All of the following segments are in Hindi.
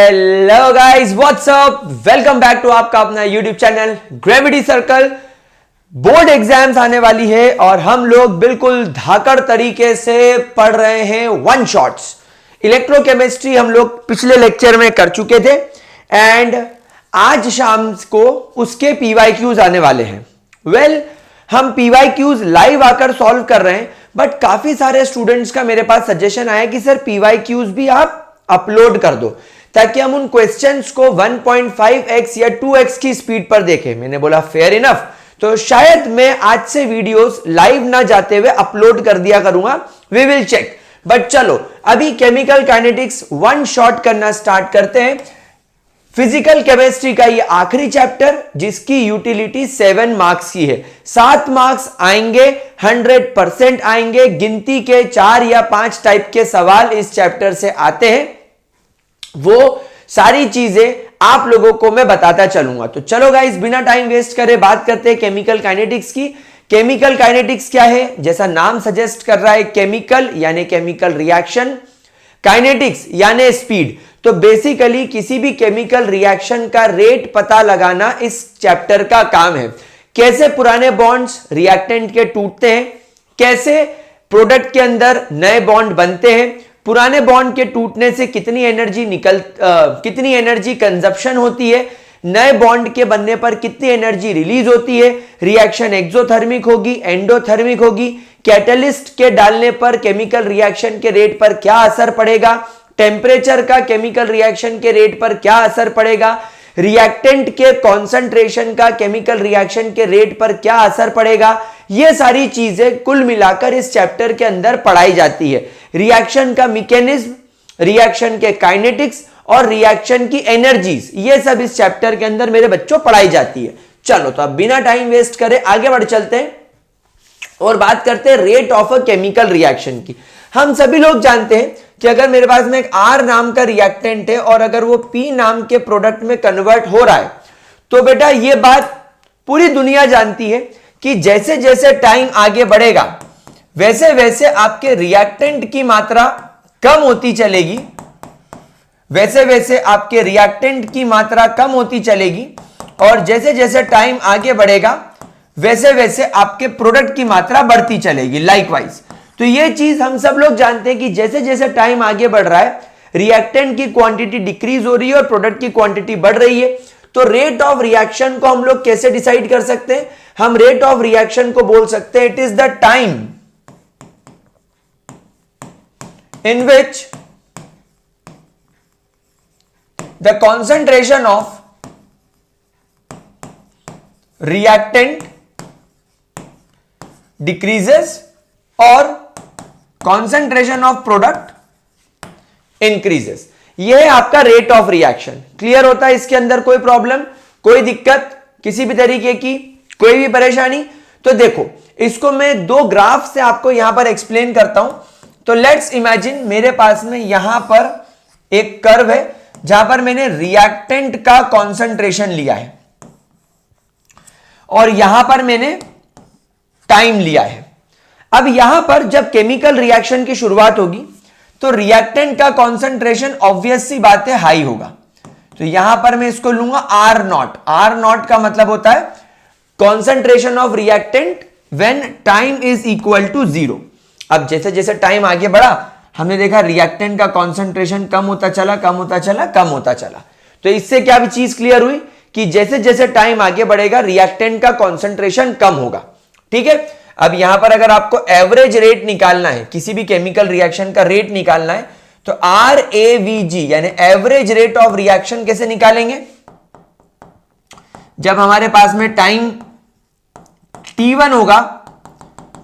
Hello guys, what's up, welcome back to आपका अपना YouTube channel gravity circle. Board exams आने वाली है और हम लोग बिल्कुल धाकड़ तरीके से पढ़ रहे हैं वन शॉट्स। इलेक्ट्रोकेमिस्ट्री हम लोग पिछले लेक्चर में कर चुके थे एंड आज शाम को उसके पीवाईक्यूज आने वाले हैं। वेल, हम पीवाईक्यूज लाइव आकर सॉल्व कर रहे हैं, बट काफी सारे स्टूडेंट्स का मेरे पास सजेशन आया कि सर पीवाईक्यूज भी आप अपलोड कर दो ताकि हम उन क्वेश्चंस को 1.5x या 2x की स्पीड पर देखें। मैंने बोला फेयर इनफ, तो शायद मैं आज से वीडियोस लाइव ना जाते हुए अपलोड कर दिया करूंगा। We will check. बट चलो अभी केमिकल काइनेटिक्स वन शॉट करना स्टार्ट करते हैं। फिजिकल केमिस्ट्री का ये आखिरी चैप्टर जिसकी यूटिलिटी 7 मार्क्स की है। 7 मार्क्स आएंगे, 100% आएंगे। गिनती के 4 या 5 टाइप के सवाल इस चैप्टर से आते हैं। वो सारी चीजें आप लोगों को मैं बताता चलूंगा। तो चलो गाइस, बिना टाइम वेस्ट करे बात करते हैं केमिकल काइनेटिक्स की। केमिकल काइनेटिक्स क्या है? जैसा नाम सजेस्ट कर रहा है, केमिकल यानी केमिकल रिएक्शन, काइनेटिक्स यानी स्पीड। तो बेसिकली किसी भी केमिकल रिएक्शन का रेट पता लगाना इस चैप्टर का काम है। कैसे पुराने बॉन्ड्स रिएक्टेंट के टूटते हैं, कैसे प्रोडक्ट के अंदर नए बॉन्ड बनते हैं, पुराने बॉन्ड के टूटने से कितनी एनर्जी कंजप्शन होती है, नए बॉन्ड के बनने पर कितनी एनर्जी रिलीज होती है, रिएक्शन एक्सोथर्मिक होगी, एंडोथर्मिक होगी, कैटलिस्ट के डालने पर केमिकल रिएक्शन के रेट पर क्या असर पड़ेगा, टेम्परेचर का केमिकल रिएक्शन के रेट पर क्या असर पड़ेगा, रिएक्टेंट के कॉन्सेंट्रेशन का केमिकल रिएक्शन के रेट पर क्या असर पड़ेगा। ये सारी चीजें कुल मिलाकर इस चैप्टर के अंदर पढ़ाई जाती है। रिएक्शन का मैकेनिज्म, रिएक्शन के काइनेटिक्स और रिएक्शन की एनर्जीज, ये सब इस चैप्टर के अंदर मेरे बच्चों पढ़ाई जाती है। चलो तो अब बिना टाइम वेस्ट करे आगे बढ़ चलते हैं और बात करते हैं rate of a chemical reaction की। हम सभी लोग जानते हैं कि अगर मेरे पास में एक R नाम का रिएक्टेंट है और अगर वो P नाम के प्रोडक्ट में कन्वर्ट हो रहा है, तो बेटा ये बात पूरी दुनिया जानती है कि जैसे जैसे टाइम आगे बढ़ेगा वैसे वैसे आपके रिएक्टेंट की मात्रा कम होती चलेगी, वैसे वैसे आपके रिएक्टेंट की मात्रा कम होती चलेगी, और जैसे जैसे टाइम आगे बढ़ेगा वैसे वैसे आपके प्रोडक्ट की मात्रा बढ़ती चलेगी लाइकवाइज। तो ये चीज हम सब लोग जानते हैं कि जैसे जैसे टाइम आगे बढ़ रहा है रिएक्टेंट की क्वांटिटी डिक्रीज हो रही है और प्रोडक्ट की क्वांटिटी बढ़ रही है। तो रेट ऑफ रिएक्शन को हम लोग कैसे डिसाइड कर सकते हैं? हम रेट ऑफ रिएक्शन को बोल सकते हैं it is the time in which the concentration of reactant decreases और कॉन्सेंट्रेशन ऑफ प्रोडक्ट इंक्रीजेस। यह है आपका रेट ऑफ रिएक्शन। क्लियर होता है? इसके अंदर कोई प्रॉब्लम, कोई दिक्कत, किसी भी तरीके की कोई भी परेशानी? तो देखो, इसको मैं दो ग्राफ से आपको यहां पर एक्सप्लेन करता हूं। तो लेट्स इमेजिन मेरे पास में यहां पर एक कर्व है जहां पर मैंने रिएक्टेंट का कॉन्सेंट्रेशन लिया है और यहां पर मैंने टाइम लिया है। अब यहां पर जब केमिकल रिएक्शन की शुरुआत होगी तो रिएक्टेंट का कॉन्सेंट्रेशन ऑब्वियस सी बात है हाई होगा। तो यहां पर मैं इसको लूंगा R नॉट। R नॉट का मतलब होता है concentration of reactant when time is equal to 0। अब जैसे जैसे टाइम आगे बढ़ा हमने देखा रिएक्टेंट का कॉन्सेंट्रेशन कम होता चला, कम होता चला, कम होता चला। तो इससे क्या भी चीज क्लियर हुई कि जैसे जैसे टाइम आगे बढ़ेगा रिएक्टेंट का कॉन्सेंट्रेशन कम होगा। ठीक है। अब यहां पर अगर आपको एवरेज रेट निकालना है, किसी भी केमिकल रिएक्शन का रेट निकालना है, तो RAVG यानी एवरेज रेट ऑफ रिएक्शन कैसे निकालेंगे? जब हमारे पास में टाइम T1 होगा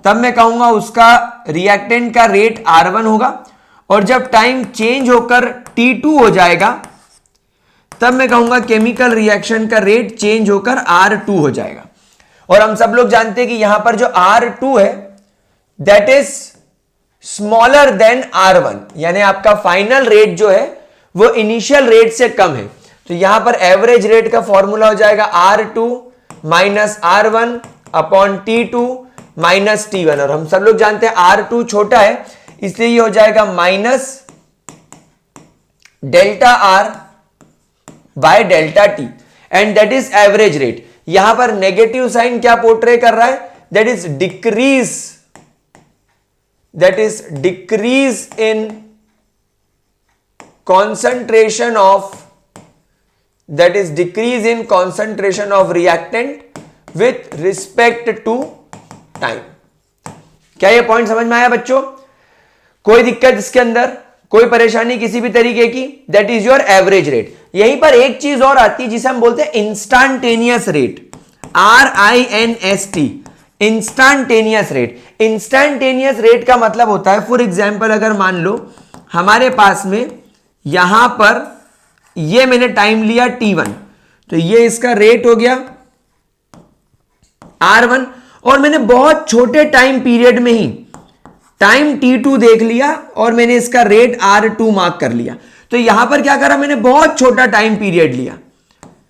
तब मैं कहूंगा उसका रिएक्टेंट का रेट R1 होगा, और जब टाइम चेंज होकर T2 हो जाएगा तब मैं कहूंगा केमिकल रिएक्शन का रेट चेंज होकर R2 हो जाएगा। और हम सब लोग जानते हैं कि यहां पर जो R2 है that is smaller than R1, यानी आपका फाइनल रेट जो है वो इनिशियल रेट से कम है। तो यहां पर एवरेज रेट का फॉर्मूला हो जाएगा R2 minus R1 upon T2 minus T1, और हम सब लोग जानते हैं R2 छोटा है इसलिए ये हो जाएगा minus delta R bye delta T and that is average rate. यहां पर नेगेटिव साइन क्या पोर्ट्रे कर रहा है, that is decrease in concentration of reactant with respect to time। क्या ये पॉइंट समझ में आया बच्चों? कोई दिक्कत इसके अंदर, कोई परेशानी किसी भी तरीके की? That is your average rate. यहीं पर एक चीज और आती है जिसे हम बोलते हैं instantaneous rate, RINST, instantaneous rate. Instantaneous rate का मतलब होता है, फॉर एग्जाम्पल अगर मान लो हमारे पास में यहां पर ये मैंने टाइम लिया t1, तो ये इसका रेट हो गया r1, और मैंने बहुत छोटे टाइम पीरियड में ही टाइम t2 देख लिया और मैंने इसका रेट r2 मार्क कर लिया। तो यहां पर क्या करा, मैंने बहुत छोटा टाइम पीरियड लिया,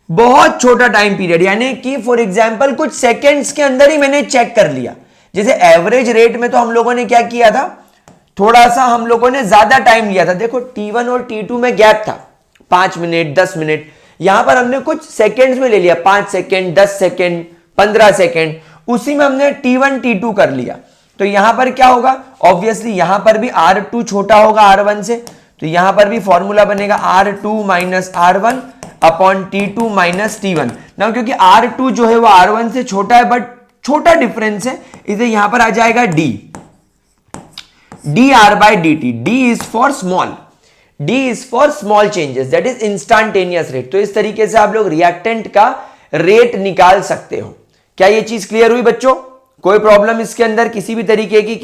बहुत छोटा टाइम पीरियड, यानी कि फॉर एग्जांपल कुछ सेकंड्स के अंदर ही मैंने चेक कर लिया। जैसे एवरेज रेट में तो हम लोगों ने क्या किया था, थोड़ा सा हम लोगों ने ज्यादा टाइम लिया था। देखो T1 और T2 में गैप था 5 मिनट 10 मिनट, यहां पर हमने कुछ सेकंड्स में ले लिया, 5 सेकंड 10 सेकंड 15 सेकंड, उसी में हमने T1 T2 कर लिया। तो यहां पर क्या होगा, ऑब्वियसली यहां पर भी R2 छोटा होगा R1 से, तो यहां पर भी फॉर्मूला बनेगा R2 minus R1 upon T2 minus T1। ना क्योंकि R2 जो है वो R1 से छोटा है, बट छोटा डिफरेंस है, इसे यहां पर आ जाएगा dr by dt। d is for small changes, that is instantaneous rate। तो इस तरीके से आप लोग रिएक्टेंट का रेट निकाल सकते हो। क्या ये चीज क्लियर हुई बच्चों? कोई प्रॉब्लम इसके अंदर किसी भी तरीके की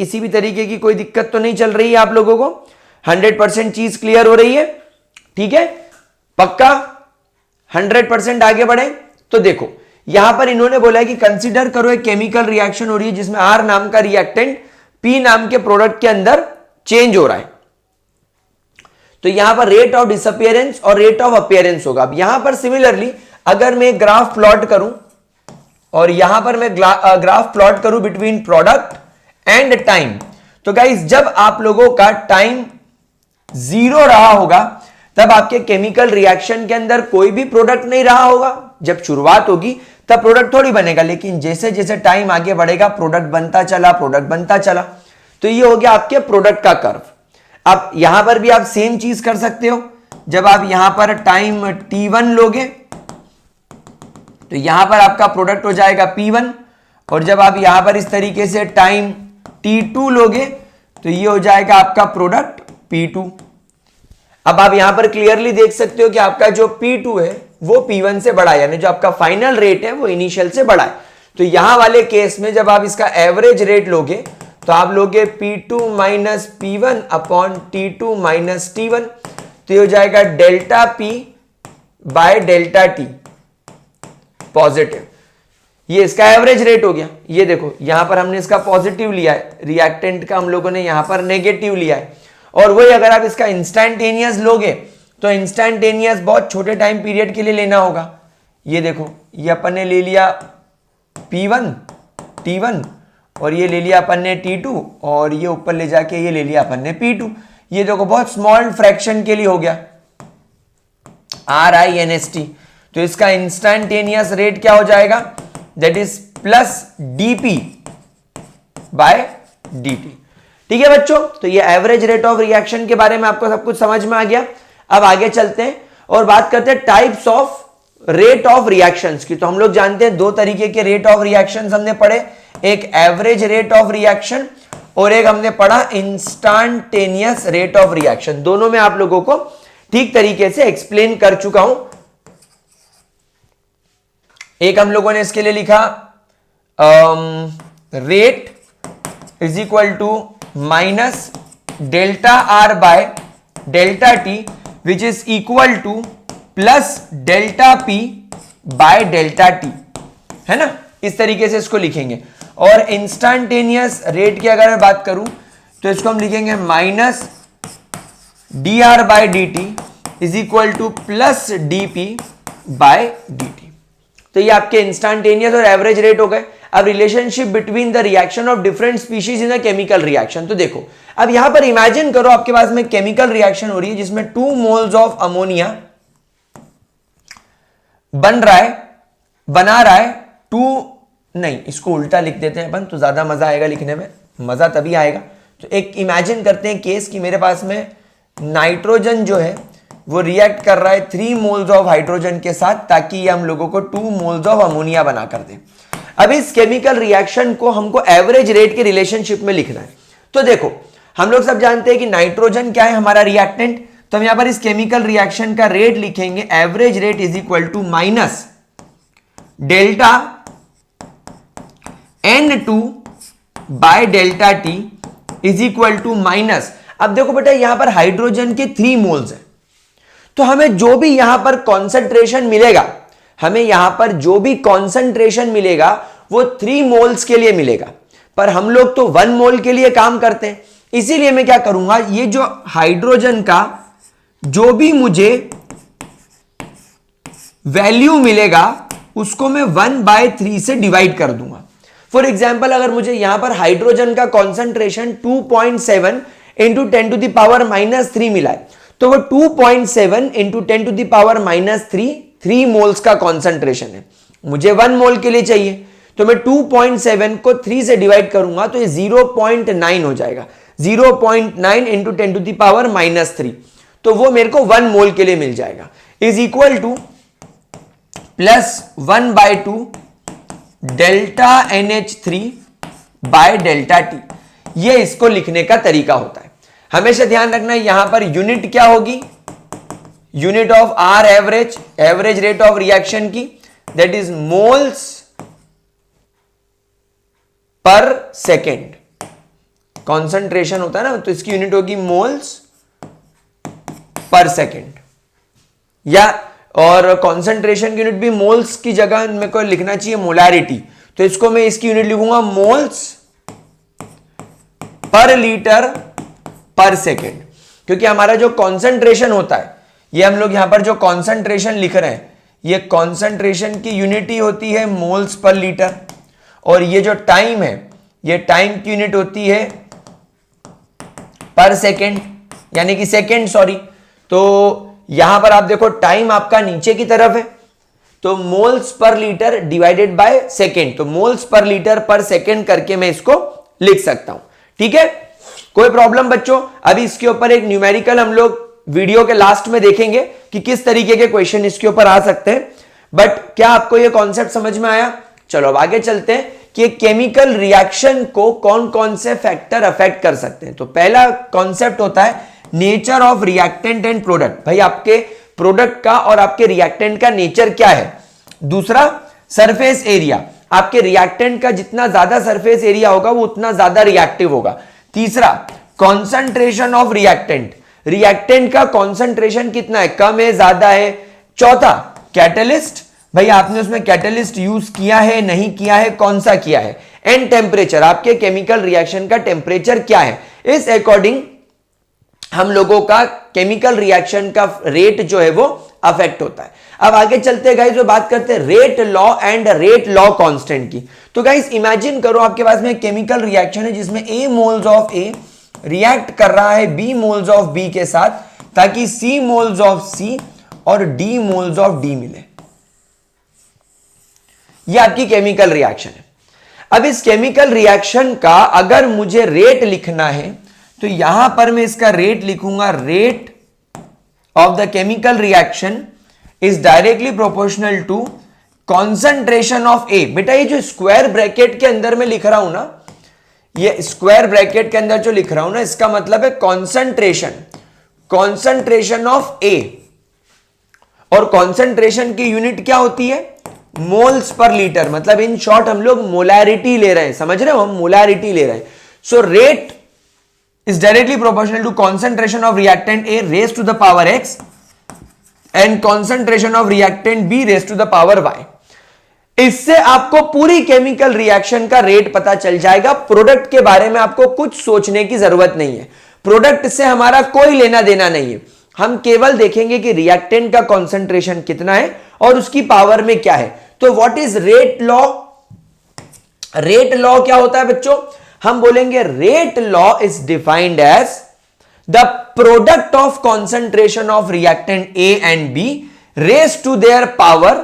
कोई दिक्कत तो नहीं चल रही है आप लोगों को? 100% चीज क्लियर हो रही है? ठीक है, पक्का 100% आगे बढ़े। तो देखो यहां पर इन्होंने बोला है कि कंसीडर करो एक केमिकल रिएक्शन हो रही है जिसमें R नाम का रिएक्टेंट P नाम के प्रोडक्ट के अंदर चेंज हो रहा है। तो यहां पर रेट ऑफ डिसअपियरेंस और रेट ऑफ अपीयरेंस होगा। अब यहां पर सिमिलरली अगर मैं ग्राफ प्लॉट करूं और यहां पर मैं ग्राफ प्लॉट करूं बिटवीन प्रोडक्ट एंड टाइम, तो गाइस जब आप लोगों का टाइम 0 रहा होगा तब आपके केमिकल रिएक्शन के अंदर कोई भी प्रोडक्ट नहीं रहा होगा। जब शुरुआत होगी तब प्रोडक्ट थोड़ी बनेगा, लेकिन जैसे जैसे टाइम आगे बढ़ेगा प्रोडक्ट बनता चला। तो ये हो गया आपके प्रोडक्ट का कर्व। अब यहां पर भी आप सेम चीज कर सकते हो। जब आप यहां पर टाइम t1 लोगे तो यहां पर आपका प्रोडक्ट हो जाएगा p1, और जब आप यहां पर इस तरीके से टाइम t2 लोगे तो ये हो जाएगा आपका प्रोडक्ट p2। अब आप यहां पर क्लियरली देख सकते हो कि आपका जो P2 है वो P1 से बड़ा है, यानी जो आपका फाइनल रेट है वो इनिशियल से बड़ा है। तो यहां वाले केस में जब आप इसका एवरेज रेट लोगे तो आप लोगे P2 minus P1 upon T2 minus T1, तो ये हो जाएगा delta P bye delta T positive. ये इसका एवरेज रेट हो गया। ये देखो यहां पर हमने इसका पॉजिटिव लिया है, रिएक्टेंट का हम लोगों ने यहां पर नेगेटिव लिया है। और वही अगर आप इसका इंस्टेंटेनियस लोगे तो इंस्टेंटेनियस बहुत छोटे टाइम पीरियड के लिए लेना होगा। ये देखो ये अपन ने ले लिया P1 T1 और ये ले लिया अपन ने T2, और ये ऊपर ले जाके ये ले लिया अपन ने P2। ये देखो बहुत स्मॉल फ्रैक्शन के लिए हो गया RINST। तो इसका इंस्टेंटेनियस रेट क्या हो जाएगा, that is plus dP by dt। ठीक है बच्चों, तो ये एवरेज रेट ऑफ रिएक्शन के बारे में आपको सब कुछ समझ में आ गया। अब आगे चलते हैं और बात करते हैं types of rate of reactions की। तो हम लोग जानते हैं 2 तरीके के रेट ऑफ रिएक्शंस हमने पढ़े, एक एवरेज रेट ऑफ रिएक्शन और एक हमने पढ़ा इंस्टेंटेनियस रेट ऑफ रिएक्शन। दोनों में आप लोगों को ठीक तरीके से एक्सप्लेन कर चुका हूं। एक हम लोगों ने इसके लिए लिखा rate is equal to minus delta R by delta T which is equal to plus delta P by delta T, है ना। इस तरीके से इसको लिखेंगे। और इंस्टेंटेनियस रेट की अगर मैं बात करूं तो इसको हम लिखेंगे minus D R by D T is equal to plus D P by D T. तो ये आपके इंस्टेंटेनियस और एवरेज रेट हो गए। अब relationship between the reaction of different species in a chemical reaction. तो देखो अब यहां पर इमेजिन करो आपके पास में केमिकल रिएक्शन हो रही है जिसमें 2 मोल्स ऑफ अमोनिया बन रहा है, बना रहा है 2, नहीं इसको उल्टा लिख देते हैं अपन तो ज्यादा मजा आएगा लिखने में, मजा तभी आएगा। तो एक इमेजिन करते हैं केस कि मेरे पास में नाइट्रोजन जो है वो रिएक्ट कर रहा है 3 मोल्स ऑफ हाइड्रोजन के साथ, ताकि ये हम लोगों को 2 मोल्स ऑफ अमोनिया बना कर दे। अब इस केमिकल रिएक्शन को हमको एवरेज रेट के रिलेशनशिप में लिखना है। तो देखो हम लोग सब जानते हैं कि नाइट्रोजन क्या है, हमारा रिएक्टेंट, तो हम यहां पर इस केमिकल रिएक्शन का रेट लिखेंगे, average rate is equal to minus delta N2 by delta T is equal to minus, अब देखो बेटा यहां पर हाइड्रोजन के 3 मोल्स है, तो हमें जो भी यहां पर कॉन्सेंट्रेशन मिलेगा, हमें यहां पर जो भी कॉन्सेंट्रेशन मिलेगा वो 3 मोल्स के लिए मिलेगा, पर हम लोग तो 1 मोल के लिए काम करते हैं। इसीलिए मैं क्या करूंगा, ये जो हाइड्रोजन का जो भी मुझे वैल्यू मिलेगा उसको मैं 1/3 से डिवाइड कर दूंगा। फॉर एग्जाम्पल अगर मुझे यहां पर हाइड्रोजन का कॉन्सेंट्रेशन 2.7 इंटू 10⁻³ मिला है, तो वो 2.7 इंटू 10⁻³ 3 मोल्स का कॉन्सेंट्रेशन है। मुझे 1 मोल के लिए चाहिए, तो मैं 2.7 को 3 से डिवाइड करूंगा तो ये 0.9 हो जाएगा, 0.9 इंटू 10⁻³ तो वो मेरे को 1 मोल के लिए मिल जाएगा, is equal to plus 1/2 delta NH3 bye delta T. ये इसको लिखने का तरीका होता है। हमेशा ध्यान रखना यहां पर यूनिट क्या होगी, unit of r average, average rate of reaction की, that is moles per second. Concentration होता है ना, तो इसकी यूनिट होगी मोल्स पर सेकेंड, या और कॉन्सेंट्रेशन की यूनिट भी मोल्स की जगह मेरे को लिखना चाहिए मोलैरिटी, तो इसको मैं इसकी यूनिट लिखूंगा moles per litre per second, क्योंकि हमारा जो कॉन्सेंट्रेशन होता है, ये हम लोग यहां पर जो कॉन्सेंट्रेशन लिख रहे हैं, ये कॉन्सेंट्रेशन की यूनिट ही होती है मोल्स पर लीटर, और ये जो टाइम है, ये टाइम की यूनिट होती है पर सेकेंड, यानी कि सेकेंड, सॉरी। तो यहां पर आप देखो टाइम आपका नीचे की तरफ है, तो moles per litre divided by second, तो moles per litre per second करके मैं इसको लिख सकता हूं। ठीक है, कोई प्रॉब्लम बच्चों? अभी इसके ऊपर एक न्यूमेरिकल हम लोग वीडियो के लास्ट में देखेंगे कि किस तरीके के क्वेश्चन इसके ऊपर आ सकते हैं, बट क्या आपको यह कॉन्सेप्ट समझ में आया? चलो अब आगे चलते हैं कि केमिकल रिएक्शन को कौन कौन से फैक्टर अफेक्ट कर सकते हैं। तो पहला कॉन्सेप्ट होता है nature of reactant and product. भाई आपके प्रोडक्ट का और आपके रिएक्टेंट का नेचर क्या है। दूसरा सरफेस एरिया, आपके रिएक्टेंट का जितना ज्यादा सरफेस एरिया होगा वो उतना ज्यादा रिएक्टिव होगा। तीसरा कॉन्सेंट्रेशन ऑफ रिएक्टेंट, रिएक्टेंट का कॉन्सेंट्रेशन कितना है, कम है ज्यादा है। चौथा कैटलिस्ट, भाई आपने उसमें कैटलिस्ट यूज किया है नहीं किया है, कौन सा किया है। एंड टेम्परेचर, आपके केमिकल रिएक्शन का टेम्परेचर क्या है, इस अकॉर्डिंग हम लोगों का केमिकल रिएक्शन का रेट जो है वो अफेक्ट होता है। अब आगे चलते हैं गाइस, जो बात करते हैं rate law and rate law constant की। तो गाइस इमेजिन करो आपके पास में एक केमिकल रिएक्शन है जिसमें A moles of A react कर रहा है B मोल्स ऑफ B के साथ, ताकि C मोल्स ऑफ C और D मोल्स ऑफ D मिले। यह आपकी केमिकल रिएक्शन है। अब इस केमिकल रिएक्शन का अगर मुझे रेट लिखना है तो यहां पर मैं इसका रेट लिखूंगा, rate of the chemical reaction is directly proportional to concentration of A. बेटा ये जो स्क्वायर ब्रैकेट के अंदर में लिख रहा हूं ना, ये स्क्वायर ब्रैकेट के अंदर जो लिख रहा हूं ना, इसका मतलब है कॉन्सेंट्रेशन, कॉन्सेंट्रेशन ऑफ ए। और कॉन्सेंट्रेशन की यूनिट क्या होती है, मोल्स पर लीटर, मतलब इन शॉर्ट हम लोग मोलैरिटी ले रहे हैं, समझ रहे हो, हम मोलैरिटी ले रहे हैं। So rate is directly proportional to concentration of reactant A raised to the power X and concentration of reactant B raised to the power Y। इससे आपको पूरी केमिकल रिएक्शन का रेट पता चल जाएगा। प्रोडक्ट के बारे में आपको कुछ सोचने की जरूरत नहीं है, प्रोडक्ट से हमारा कोई लेना देना नहीं है। हम केवल देखेंगे कि रिएक्टेंट का कॉन्सेंट्रेशन कितना है और उसकी पावर में क्या है। तो what is rate law, rate law क्या होता है बच्चों, हम बोलेंगे rate law is defined as the product of concentration of reactant A and B raise to their power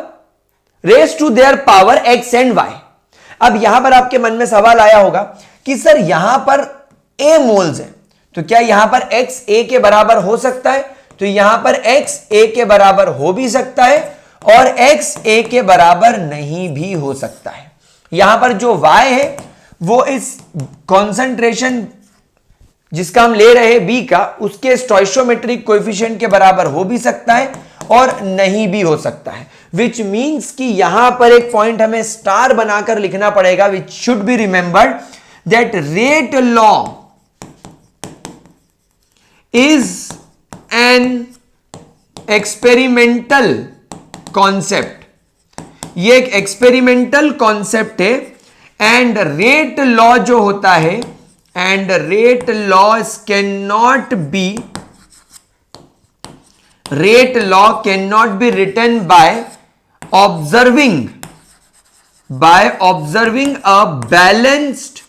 raise to their power X and Y. अब यहां पर आपके मन में सवाल आया होगा कि सर यहां पर ए मोल्स है, तो क्या यहां पर x a के बराबर हो सकता है? तो यहां पर x a के बराबर हो भी सकता है और x a के बराबर नहीं भी हो सकता है। यहां पर जो y है वो इस कॉन्सेंट्रेशन जिसका हम ले रहे हैं b का, उसके स्टोइशियोमेट्रिक कोएफिशिएंट के बराबर हो भी सकता है और नहीं भी हो सकता है, विच मीन्स कि यहां पर एक पॉइंट हमें स्टार बनाकर लिखना पड़ेगा, which should be remembered that rate law is an experimental concept. ये एक एक्सपेरिमेंटल कॉन्सेप्ट है एंड रेट लॉ जो होता है, and rate laws can not B written by observing a balanced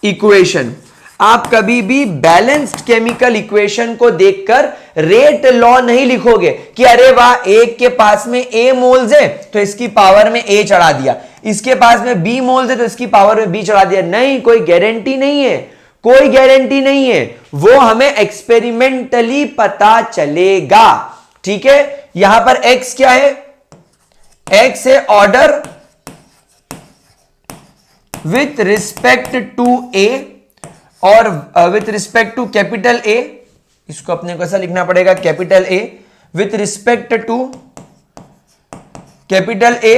equation। आप कभी भी बैलेंस्ड केमिकल इक्वेशन को देखकर रेट लॉ नहीं लिखोगे कि अरे वाह, एक के पास में A मोल्स है तो इसकी पावर में A चढ़ा दिया, इसके पास में B मोल्स है तो इसकी पावर में B चढ़ा दिया। नहीं, कोई गारंटी नहीं है, कोई गारंटी नहीं है, वो हमें एक्सपेरिमेंटली पता चलेगा। ठीक है, यहां पर x क्या है? x है order with respect to A और with respect to capital A। इसको अपने को ऐसा लिखना पड़ेगा, capital A with respect to capital A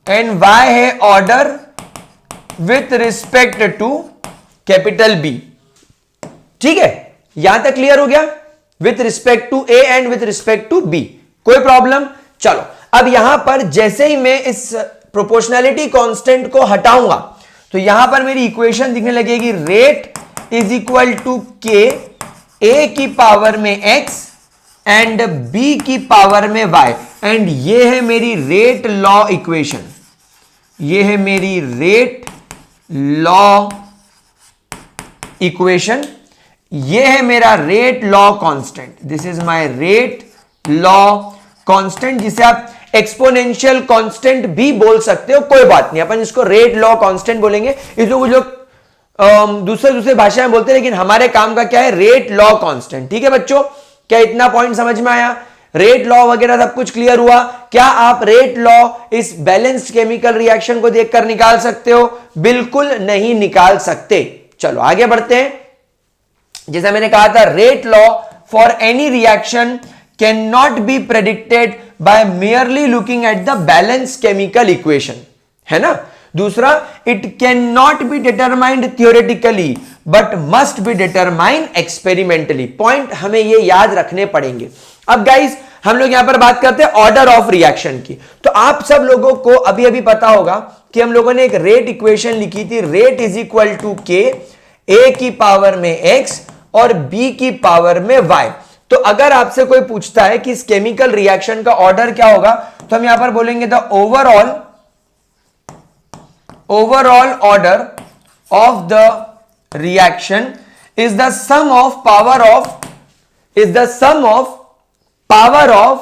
and y है order with respect to capital B। ठीक है, यहां तक क्लियर हो गया? With respect to A and with respect to B, कोई प्रॉब्लम? चलो, अब यहां पर जैसे ही मैं इस प्रोपोर्शनैलिटी कांस्टेंट को हटाऊंगा तो यहां पर मेरी इक्वेशन दिखने लगेगी, rate is equal to K A की पावर में x एंड B की पावर में y, एंड ये है मेरी रेट लॉ इक्वेशन, ये है मेरी रेट लॉ इक्वेशन, ये है मेरा rate law constant. This is my rate law constant, जिसे आप एक्सपोनेंशियल कांस्टेंट भी बोल सकते हो, कोई बात नहीं, अपन इसको रेट लॉ कांस्टेंट बोलेंगे। इसको कुछ लोग दूसरे भाषा में बोलते हैं, लेकिन हमारे काम का क्या है? Rate law constant. ठीक है बच्चों, क्या इतना पॉइंट समझ में आया? रेट लॉ वगैरह सब कुछ क्लियर हुआ? क्या आप रेट लॉ इस बैलेंस्ड केमिकल रिएक्शन को देखकर निकाल सकते हो? बिल्कुल नहीं निकाल सकते। चलो आगे बढ़ते हैं। जैसा मैंने कहा था, rate law for any reaction can not be predicted by merely looking at the balance chemical equation, है ना। दूसरा, it can not be determined theoretically but must be determined experimentally. Point हमें ये याद रखने पड़ेंगे। अब गाइस, हम लोग यहां पर बात करते हैं ऑर्डर ऑफ रिएक्शन की। तो आप सब लोगों को अभी अभी पता होगा कि हम लोगों ने एक रेट इक्वेशन लिखी थी, rate is equal to K A की पावर में x और B की पावर में y। तो अगर आपसे कोई पूछता है कि इस केमिकल रिएक्शन का ऑर्डर क्या होगा, तो हम यहां पर बोलेंगे the overall order of the reaction is the sum of power of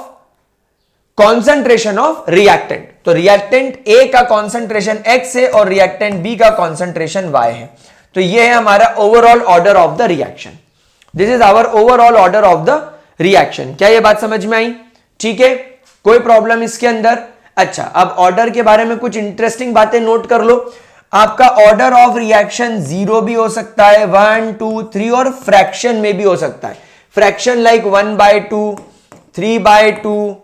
concentration of reactant. तो रिएक्टेंट A का कॉन्सेंट्रेशन x है और रिएक्टेंट B का कॉन्सेंट्रेशन y है। तो ये है हमारा overall order of the reaction. This is our overall order of the reaction. क्या ये बात समझ में आई? ठीक है, कोई प्रॉब्लम इसके अंदर? अच्छा, अब ऑर्डर के बारे में कुछ इंटरेस्टिंग बातें नोट कर लो। आपका ऑर्डर ऑफ रिएक्शन 0 भी हो सकता है, 1 2 3 और फ्रैक्शन में भी हो सकता है। Fraction like 1/2, 3/2,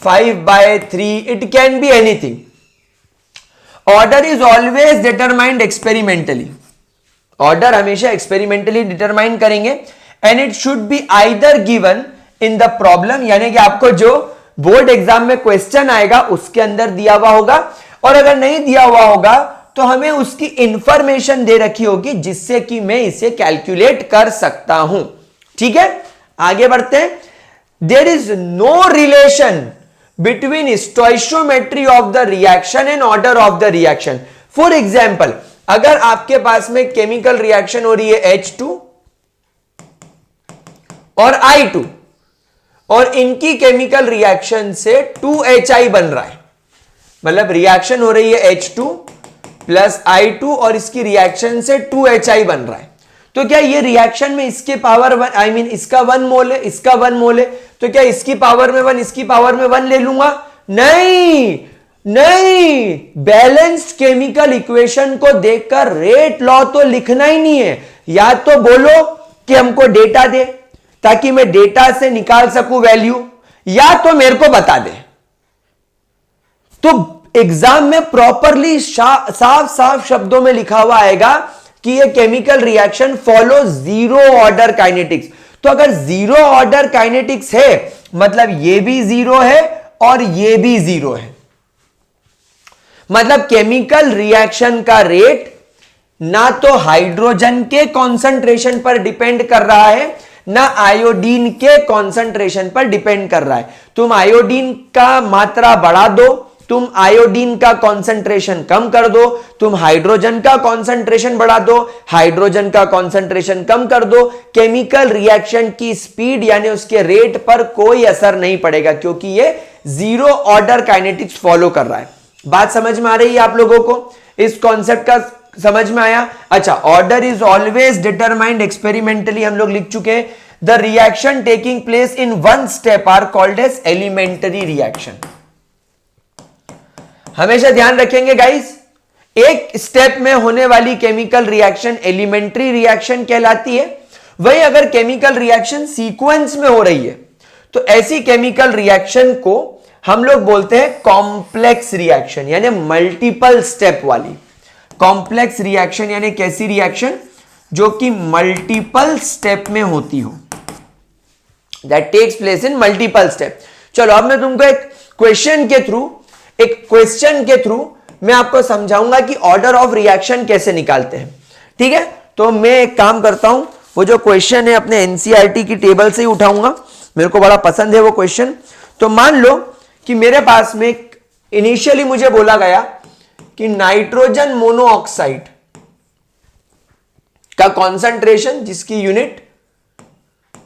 5/3, it can be anything. Order is always determined experimentally. Order हमेशा एक्सपेरिमेंटली डिटरमाइन करेंगे and it should be either given in the problem, यानी कि आपको जो बोर्ड एग्जाम में क्वेश्चन आएगा उसके अंदर दिया हुआ होगा, और अगर नहीं दिया हुआ होगा तो हमें उसकी इंफॉर्मेशन दे रखी होगी जिससे कि मैं इसे कैलकुलेट कर सकता हूं। ठीक है, आगे बढ़ते हैं। There is no relation between stoichiometry of the reaction and order of the reaction. For example, अगर आपके पास में केमिकल रिएक्शन हो रही है H2 और I2 और इनकी केमिकल रिएक्शन से 2HI बन रहा है, मतलब रिएक्शन हो रही है H2 प्लस I2 और इसकी रिएक्शन से 2HI बन रहा है। तो क्या ये रिएक्शन में इसके पावर 1 आई मीन इसका 1 मोल है, इसका 1 मोल है, तो क्या इसकी पावर में 1 इसकी पावर में 1 ले लूंगा? नहीं नहीं, बैलेंस्ड केमिकल इक्वेशन को देखकर रेट लॉ तो लिखना ही नहीं है। या तो बोलो कि हमको डेटा दे ताकि मैं डेटा से निकाल सकूं वैल्यू, या तो मेरे को बता दे। तो एग्जाम में प्रॉपरली साफ साफ शब्दों में लिखा हुआ आएगा कि ये chemical reaction follow zero order kinetics. तो अगर जीरो ऑर्डर काइनेटिक्स है मतलब ये भी जीरो है और ये भी जीरो है, मतलब केमिकल रिएक्शन का रेट ना तो हाइड्रोजन के कॉन्सेंट्रेशन पर डिपेंड कर रहा है ना आयोडीन के कॉन्सेंट्रेशन पर डिपेंड कर रहा है। तुम आयोडीन का मात्रा बढ़ा दो, तुम आयोडीन का कॉन्सेंट्रेशन कम कर दो, तुम हाइड्रोजन का कॉन्सेंट्रेशन बढ़ा दो, हाइड्रोजन का कॉन्सेंट्रेशन कम कर दो, केमिकल रिएक्शन की स्पीड यानी उसके रेट पर कोई असर नहीं पड़ेगा, क्योंकि ये जीरो ऑर्डर काइनेटिक्स फॉलो कर रहा है। बात समझ में आ रही है आप लोगों को? इस कॉन्सेप्ट का समझ में आया? अच्छा, order is always determined experimentally हम लोग लिख चुके हैं। The reaction taking place in one step are called as elementary reaction. हमेशा ध्यान रखेंगे गाइस, एक स्टेप में होने वाली केमिकल रिएक्शन एलिमेंट्री रिएक्शन कहलाती है। वही अगर केमिकल रिएक्शन सीक्वेंस में हो रही है तो ऐसी केमिकल रिएक्शन को हम लोग बोलते हैं कॉम्प्लेक्स रिएक्शन, यानी मल्टीपल स्टेप वाली। कॉम्प्लेक्स रिएक्शन यानी कैसी रिएक्शन? जो कि मल्टीपल स्टेप में होती हो, that takes place in multiple step. चलो अब मैं तुमको एक क्वेश्चन के थ्रू मैं आपको समझाऊंगा कि ऑर्डर ऑफ रिएक्शन कैसे निकालते हैं। ठीक है, तो मैं एक काम करता हूं, वो जो क्वेश्चन है अपने एनसीईआरटी की टेबल से ही उठाऊंगा, मेरे को बड़ा पसंद है वो क्वेश्चन। तो मान लो कि मेरे पास में इनिशियली मुझे बोला गया कि नाइट्रोजन मोनोऑक्साइड का कॉन्सेंट्रेशन, जिसकी यूनिट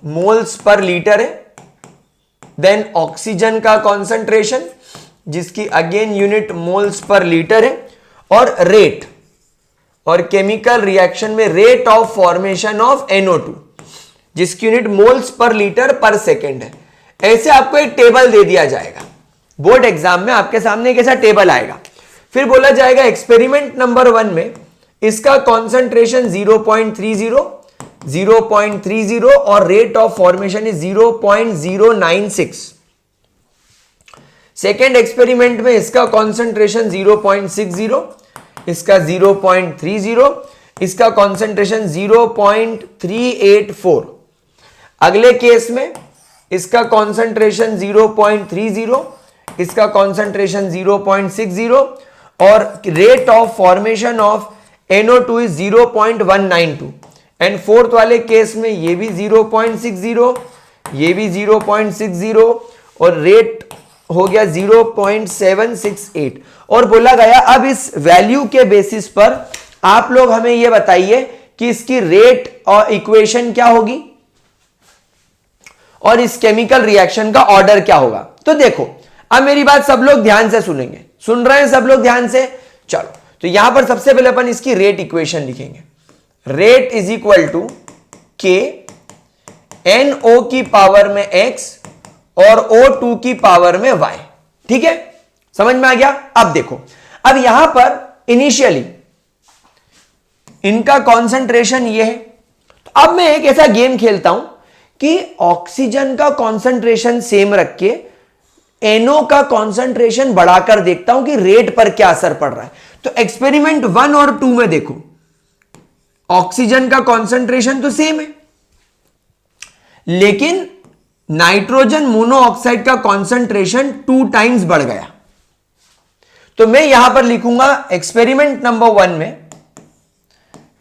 मोल्स पर लीटर है, देन ऑक्सीजन का कॉन्सेंट्रेशन जिसकी again unit moles per litre है, और रेट, और केमिकल रिएक्शन में rate of formation of NO2 जिसकी unit moles per litre per second है। ऐसे आपको एक टेबल दे दिया जाएगा बोर्ड एग्जाम में, आपके सामने एक ऐसा टेबल आएगा। फिर बोला जाएगा एक्सपेरिमेंट नंबर 1 में इसका कॉन्सेंट्रेशन 0.30 और rate of formation is 0.096। Second experiment में इसका कॉन्सेंट्रेशन 0.60, इसका 0.30, इसका कॉन्सेंट्रेशन 0.384। अगले केस में इसका कॉन्सेंट्रेशन 0.30, इसका कॉन्सेंट्रेशन 0.60 और rate of formation of NO2 is 0.192। And fourth वाले केस में ये भी 0.60, ये भी 0.60 और रेट हो गया 0.768। और बोला गया अब इस वैल्यू के बेसिस पर आप लोग हमें यह बताइए कि इसकी रेट और इक्वेशन क्या होगी और इस केमिकल रिएक्शन का ऑर्डर क्या होगा। तो देखो, अब मेरी बात सब लोग ध्यान से सुनेंगे, सुन रहे हैं सब लोग ध्यान से? चलो, तो यहां पर सबसे पहले अपन इसकी रेट इक्वेशन लिखेंगे। रेट इज इक्वल टू के NO की पावर में x और O2 की पावर में y। ठीक है, समझ में आ गया? अब देखो, अब यहां पर इनिशियली इनका कॉन्सेंट्रेशन ये है। तो अब मैं एक ऐसा गेम खेलता हूं कि ऑक्सीजन का कॉन्सेंट्रेशन सेम रख के NO का कॉन्सेंट्रेशन बढ़ाकर देखता हूं कि रेट पर क्या असर पड़ रहा है। तो एक्सपेरिमेंट 1 और 2 में देखो, ऑक्सीजन का कॉन्सेंट्रेशन तो सेम है, लेकिन नाइट्रोजन मोनोऑक्साइड का कॉन्सेंट्रेशन 2 टाइम्स बढ़ गया। तो मैं यहां पर लिखूंगा एक्सपेरिमेंट नंबर 1 में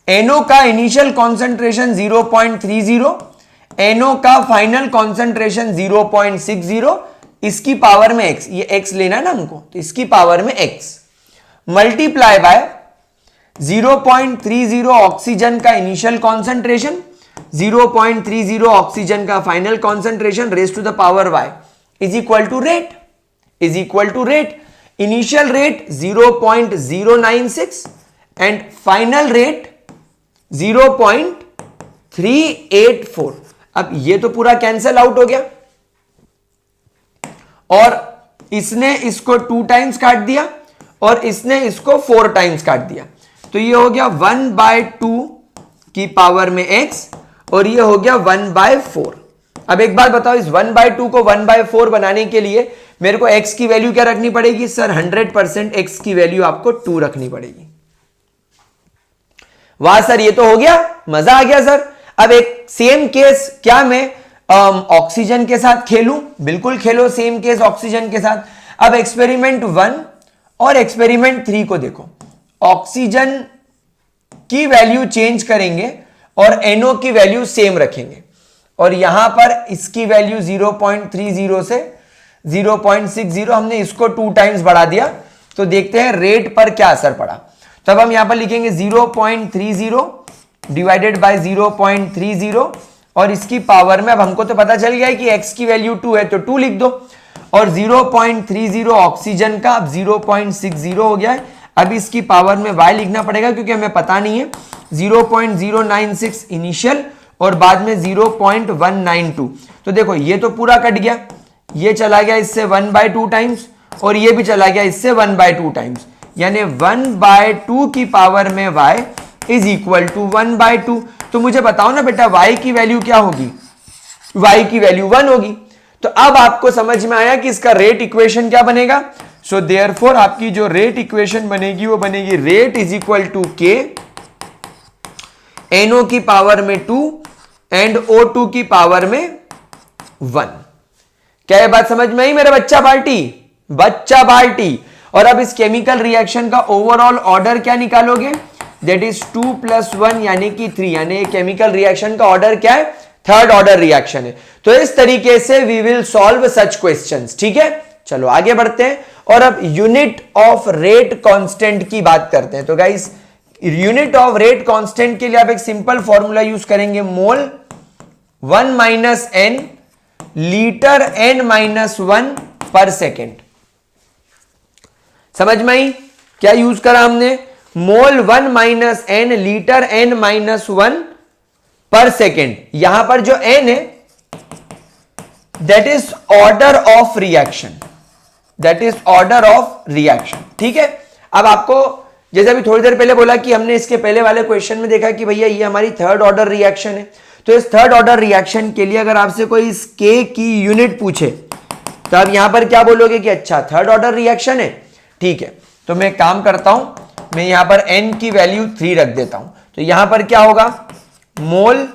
NO का इनिशियल कॉन्सेंट्रेशन 0.30, NO का फाइनल कॉन्सेंट्रेशन 0.60, इसकी पावर में x, ये x लेना है ना हमको, तो इसकी पावर में x मल्टीप्लाई बाय 0.30 ऑक्सीजन का इनिशियल कॉन्सेंट्रेशन, 0.30 ऑक्सीजन का final concentration raise to the power y is equal to rate, is equal to rate. Initial rate 0.096 and final rate 0.384। अब ये तो पूरा कैंसल आउट हो गया और इसने इसको 2 टाइम्स काट दिया और इसने इसको 4 टाइम्स काट दिया, तो ये हो गया 1/2 की पावर में x और ये हो गया 1/4। अब एक बार बताओ, इस 1/2 को 1/4 बनाने के लिए मेरे को x की वैल्यू क्या रखनी पड़ेगी? सर 100% x की वैल्यू आपको 2 रखनी पड़ेगी। वाह सर, ये तो हो गया, मजा आ गया सर। अब एक सेम केस क्या मैं ऑक्सीजन के साथ खेलूं? बिल्कुल खेलो सेम केस ऑक्सीजन के साथ। अब एक्सपेरिमेंट 1 और एक्सपेरिमेंट 3 को देखो, ऑक्सीजन की वैल्यू चेंज करेंगे और NO की वैल्यू सेम रखेंगे और यहां पर इसकी वैल्यू 0.30 से 0.60, हमने इसको 2 टाइम्स बढ़ा दिया, तो देखते हैं रेट पर क्या असर पड़ा। तब हम यहां पर लिखेंगे 0.30 डिवाइडेड बाय 0.30 और इसकी पावर में, अब हमको तो पता चल गया है कि x की वैल्यू 2 है तो 2 लिख दो और 0.30 ऑक्सीजन का अब 0.60 हो गया है। अब इसकी पावर में y लिखना पड़ेगा क्योंकि हमें पता नहीं है। 0.096 इनिशियल और बाद में 0.192, तो देखो ये तो पूरा कट गया, ये चला गया इससे 1/2 टाइम्स और ये भी चला गया इससे 1/2 टाइम्स, यानी 1/2 की पावर में y इज इक्वल टू 1/2। तो मुझे बताओ ना बेटा, y की वैल्यू क्या होगी? y की वैल्यू 1 होगी। तो अब आपको समझ में आया कि इसका रेट इक्वेशन क्या बनेगा। सो देयरफॉर आपकी जो रेट इक्वेशन बनेगी वो बनेगी rate is equal to k NO की पावर में 2 एंड O2 की पावर में 1। क्या ये बात समझ में आई मेरे बच्चा पार्टी? और अब इस केमिकल रिएक्शन का ओवरऑल ऑर्डर क्या निकालोगे? दैट इज 2 + 1 यानी कि 3, यानी केमिकल रिएक्शन का ऑर्डर क्या है? थर्ड ऑर्डर रिएक्शन है। तो इस तरीके से we will solve such questions. ठीक है, चलो आगे बढ़ते हैं और अब यूनिट ऑफ रेट कांस्टेंट की बात करते हैं। तो guys, unit of rate constant के लिए आप एक सिंपल फॉर्मूला यूज करेंगे, मोल 1 - n लीटर n-1 पर सेकेंड। समझ में आई क्या यूज करा हमने? मोल 1 - n लीटर n-1 पर सेकेंड। यहां पर जो n है that is order of reaction, ठीक है। अब आपको जैसे अभी थोड़ी देर पहले बोला कि हमने इसके पहले वाले क्वेश्चन में देखा कि भैया ये हमारी थर्ड ऑर्डर रिएक्शन है, तो इस थर्ड ऑर्डर रिएक्शन के लिए अगर आपसे कोई इस k की यूनिट पूछे तो आप यहां पर क्या बोलोगे कि अच्छा थर्ड ऑर्डर रिएक्शन है, ठीक है। तो मैं काम करता हूं, मैं यहां पर n की वैल्यू 3 रख देता हूं, तो यहां पर क्या होगा? मोल